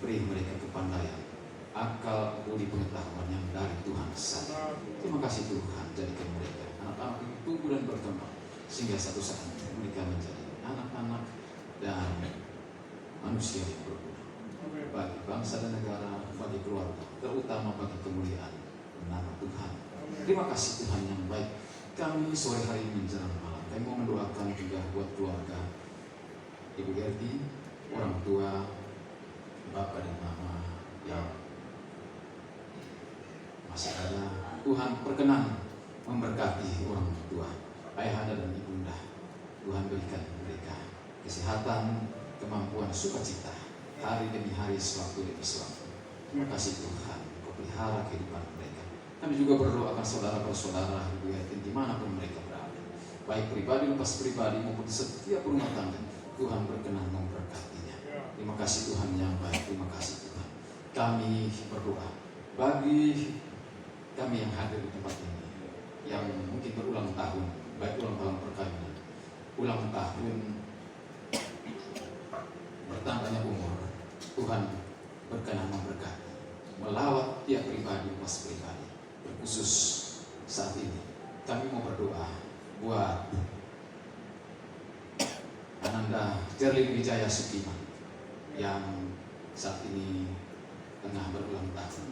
beri mereka kepandaian, akal, budi, pengetahuan yang dari Tuhan saja. Terima kasih Tuhan. Jadikan mereka anak-anak yang tumbuh dan berkembang, sehingga satu saat mereka menjadi anak-anak dan manusia yang berguna bagi bangsa dan negara, bagi keluarga, terutama bagi kemuliaan nama Tuhan. Terima kasih Tuhan yang baik. Kami sore hari ini menjelang malam, kami mau mendoakan juga buat keluarga Ibu Gerti, orang tua, Bapak dan Mama yang masih ada. Tuhan berkenan memberkati orang tua, ayahanda dan ibunda. Tuhan berikan mereka kesehatan, kemampuan, sukacita hari demi hari, sewaktu demi sewaktu. Terima kasih Tuhan, Kau pelihara kehidupan mereka. Kami juga berdoa akan saudara-saudara Ibu Yatim dimanapun mereka berada, baik pribadi lepas pribadi maupun setiap rumah tangga. Tuhan berkenan memberkatinya. Terima kasih Tuhan yang baik. Terima kasih Tuhan. Kami berdoa bagi kami yang hadir di tempat ini, yang mungkin berulang tahun, baik ulang tahun perkawinan, ulang tahun bertambahnya umur. Tuhan berkenan memberkati, melawat tiap pribadi lepas pribadi. Khusus saat ini kami mau berdoa buat Ananda Jerlin Wijaya Sukiman yang saat ini tengah berulang tahun.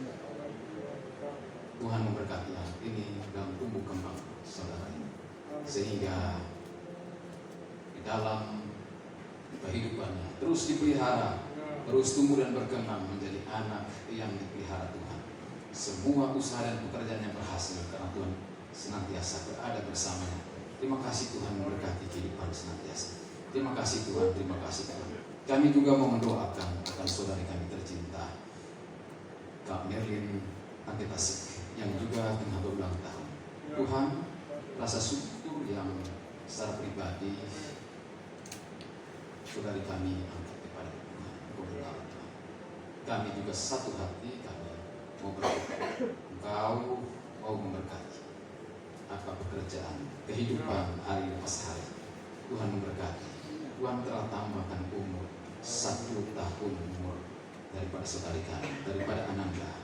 Tuhan memberkati anak ini dalam tumbuh kembang saudara ini, sehingga di dalam kehidupannya terus dipelihara, terus tumbuh dan berkembang menjadi anak yang dipelihara Tuhan. Semua usaha dan pekerjaannya berhasil karena Tuhan senantiasa berada bersamanya. Terima kasih Tuhan memberkati kehidupan senantiasa. Terima kasih Tuhan, terima kasih Tuhan. Kami juga mau mendoakan akan saudari kami tercinta Kak Merlin Antetasik yang juga tengah berulang tahun. Tuhan, rasa syukur yang secara pribadi saudari kami angkat kepada Tuhan. Tuhan. Kami juga satu hati, kami mau berdoa. Engkau mau memberkati apa pekerjaan, kehidupan hari lepas hari. Tuhan memberkati. Tuhan telah tambahkan umur 1 tahun umur daripada saudari kami, daripada Ananda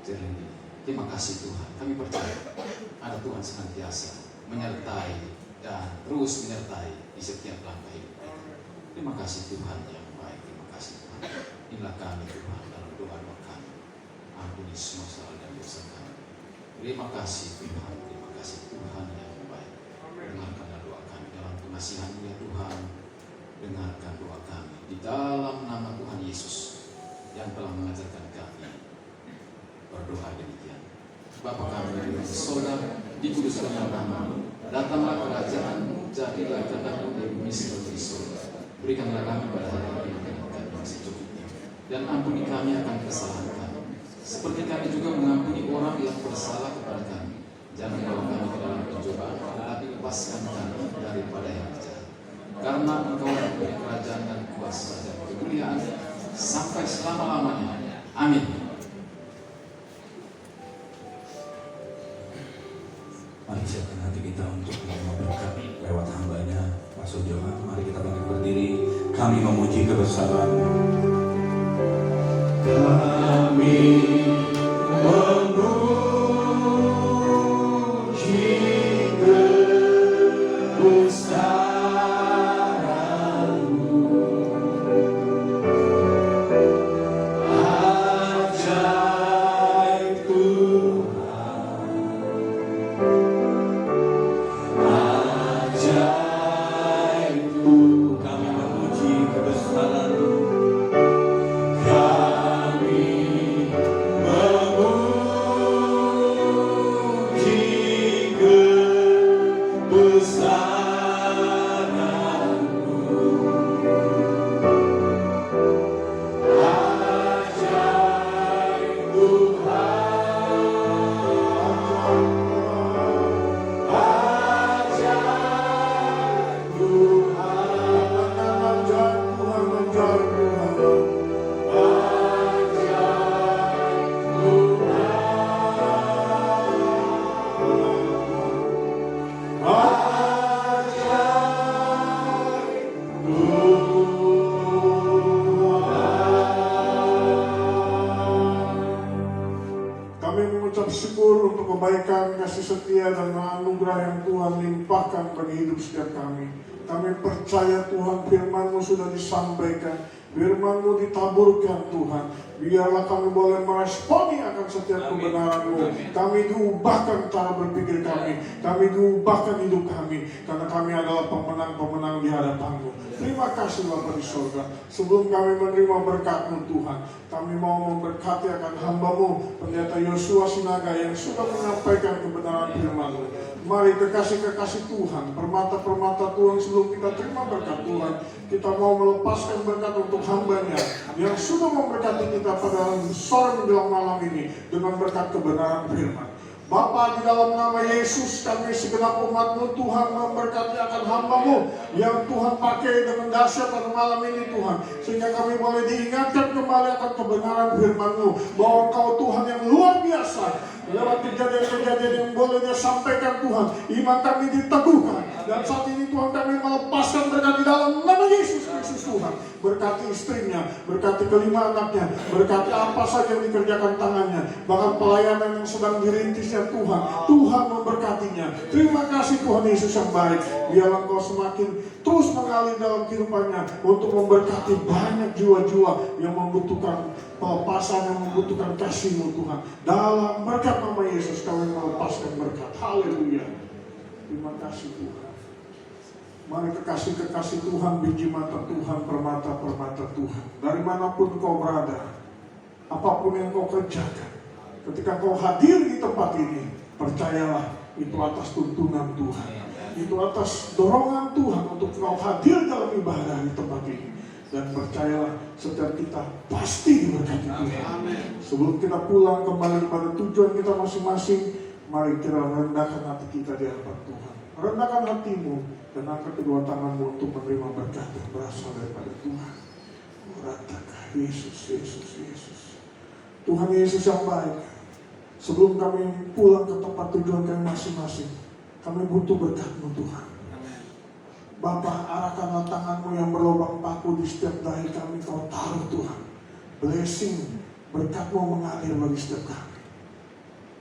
Jerlin ini. Terima kasih Tuhan. Kami percaya ada Tuhan senantiasa menyertai dan terus menyertai di setiap langkah hidup mereka. Terima kasih Tuhan yang baik. Terima kasih Tuhan. Inilah kami Tuhan dalam doa-doa kami. Ampuni semua salah dan dosa kami. Terima kasih Tuhan. Terima kasih Tuhan yang baik. Dengarkanlah doa kami dalam pengasihan-Mu ya Tuhan. Dengarkan doa kami di dalam nama Tuhan Yesus yang telah mengajarkan kami berdoa demikian. Bapa kami yang di surga, dikuduskanlah nama-Mu. Datanglah kerajaan-Mu, jadilah kehendak-Mu di bumi seperti di surga. Berikanlah kami pada hari ini makanan kami yang secukupnya, dan ampuni kami akan kesalahan kami, seperti kami juga mengampuni orang yang bersalah kepada kami. Jangan bawa kami ke dalam pencobaan, tetapi lepaskan kami daripada yang jahat. Karena Engkau memberi kerajaan dan kuasa dan kemuliaan sampai selama-lamanya. Amin. Mari siapkan hati kita untuk menerima berkat lewat hambanya Pak Sujohan. Mari kita bangkit berdiri, kami memuji kebesaran-Mu. Kami memuji kebesaran-Mu. Ajaib Tuhan, ajaib Tuhan. Kami memuji kebesaran-Mu. Kami memuji kebesaran-Mu. Ajaib Tuhan, ajaib Kami mengucap syukur untuk kebaikan, kasih setia, dan anugerah yang Tuhan limpahkan bagi hidup setiap kami. Kami percaya Tuhan, firman-Mu sudah disampaikan, firman-Mu ditaburkan Tuhan. Biarlah kami boleh meresponi akan setiap kebenaran-Mu. Kami diubahkan cara berpikir kami diubahkan hidup kami, karena kami adalah pemenang-pemenang di hadapan-Mu. Terima kasih Bapa di surga. Sebelum kami menerima berkat-Mu Tuhan, kami mau memberkati akan hamba-Mu, Pendeta Yosua Sinaga, yang sudah menyampaikan kebenaran firman-Mu. Mari kekasih-kekasih Tuhan, permata-permata Tuhan, sebelum kita terima berkat Tuhan, kita mau melepaskan berkat untuk hamba-Nya yang sudah memberkati kita pada sore menjelang malam ini dengan berkat kebenaran firman. Bapa, di dalam nama Yesus, kami segenap umat-Mu Tuhan memberkati akan hamba-Mu yang Tuhan pakai dengan dahsyat pada malam ini Tuhan, sehingga kami boleh diingatkan kembali akan kebenaran firman-Mu, bahwa Engkau Tuhan yang luar biasa. Lewat kejadian-kejadian yang boleh Dia sampaikan Tuhan, iman kami diteguhkan. Dan saat ini Tuhan, kami melepaskan berkat di dalam nama Yesus Kristus Tuhan. Berkati istrinya, berkati kelima anaknya, berkati apa saja yang dikerjakan tangannya, bahkan pelayanan yang sedang dirintisnya Tuhan. Tuhan memberkatinya. Terima kasih Tuhan Yesus yang baik. Biarlah Engkau semakin terus mengalir dalam kehidupannya untuk memberkati banyak jiwa-jiwa yang membutuhkan pelepasan, yang membutuhkan kasih-Mu Tuhan. Dalam berkat nama Yesus kami melepaskan berkat. Haleluya. Terima kasih Tuhan. Mari kekasih-kekasih Tuhan, biji mata Tuhan, permata-permata Tuhan, dari manapun kau berada, apapun yang kau kerjakan, ketika kau hadir di tempat ini, percayalah itu atas tuntunan Tuhan, itu atas dorongan Tuhan untuk kau hadir dalam ibadah di tempat ini. Dan percayalah, setiap kita pasti diberkati Tuhan. Sebelum kita pulang kembali kepada tujuan kita masing-masing, mari kita rendahkan hati kita di hadapan Tuhan. Rendahkan hatimu dan angkat kedua tanganmu untuk menerima berkat yang berasal daripada Tuhan. Ratakan Yesus, Yesus, Yesus. Tuhan Yesus yang baik, sebelum kami pulang ke tempat tujuan kami masing-masing, kami butuh berkat-Mu Tuhan. Bapa, arahkanlah tangan-Mu yang berlubang paku di setiap dahi kami, Kau taruh Tuhan. Blessing, berkat-Mu mengalir bagi setiap kami.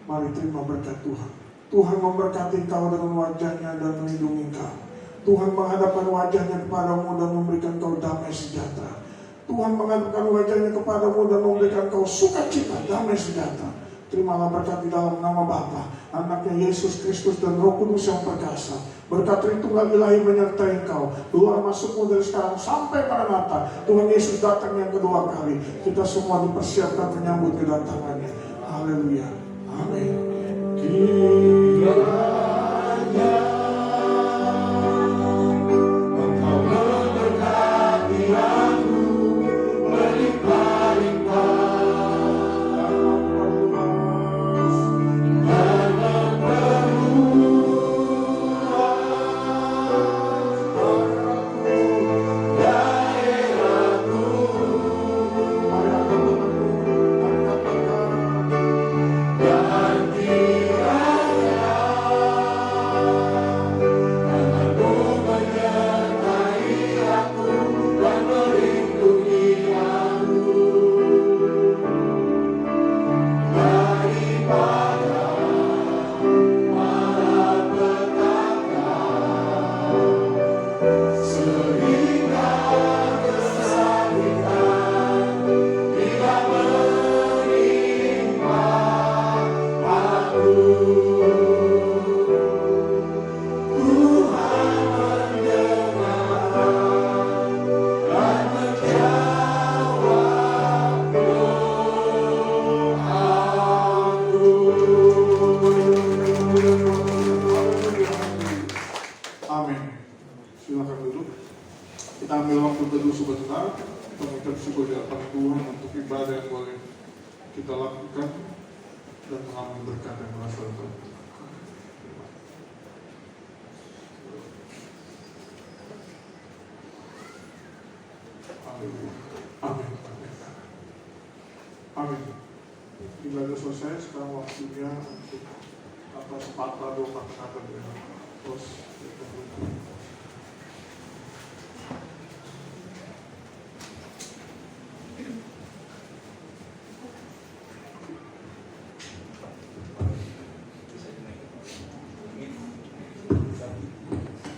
Mari terima berkat Tuhan. Tuhan memberkati kau dengan wajahnya dan melindungi kau. Tuhan menghadapkan wajahnya kepadamu dan memberikan kau damai sejahtera. Tuhan menghadapkan wajahnya kepadamu dan memberikan kau sukacita, damai sejahtera. Terimalah berkat di dalam nama Bapa, Anaknya Yesus Kristus dan Roh Kudus yang perkasa. Berkat Tritunggal Ilahi menyertai kau, keluar masukmu dari sekarang sampai Maranatha. Tuhan Yesus datang yang kedua kali. Kita semua dipersiapkan menyambut kedatangannya. Haleluya. Amin. Amin. Silakan duduk. Kita ambil waktu teduh sebentar. Kita mengucap syukur di hadapan Tuhan untuk ibadah yang boleh kita lakukan dan mengalami berkat yang berasal dari Tuhan. Amin. Amin. Ibadah selesai. Sekarang waktunya untuk atas patah doa kata dengan terus.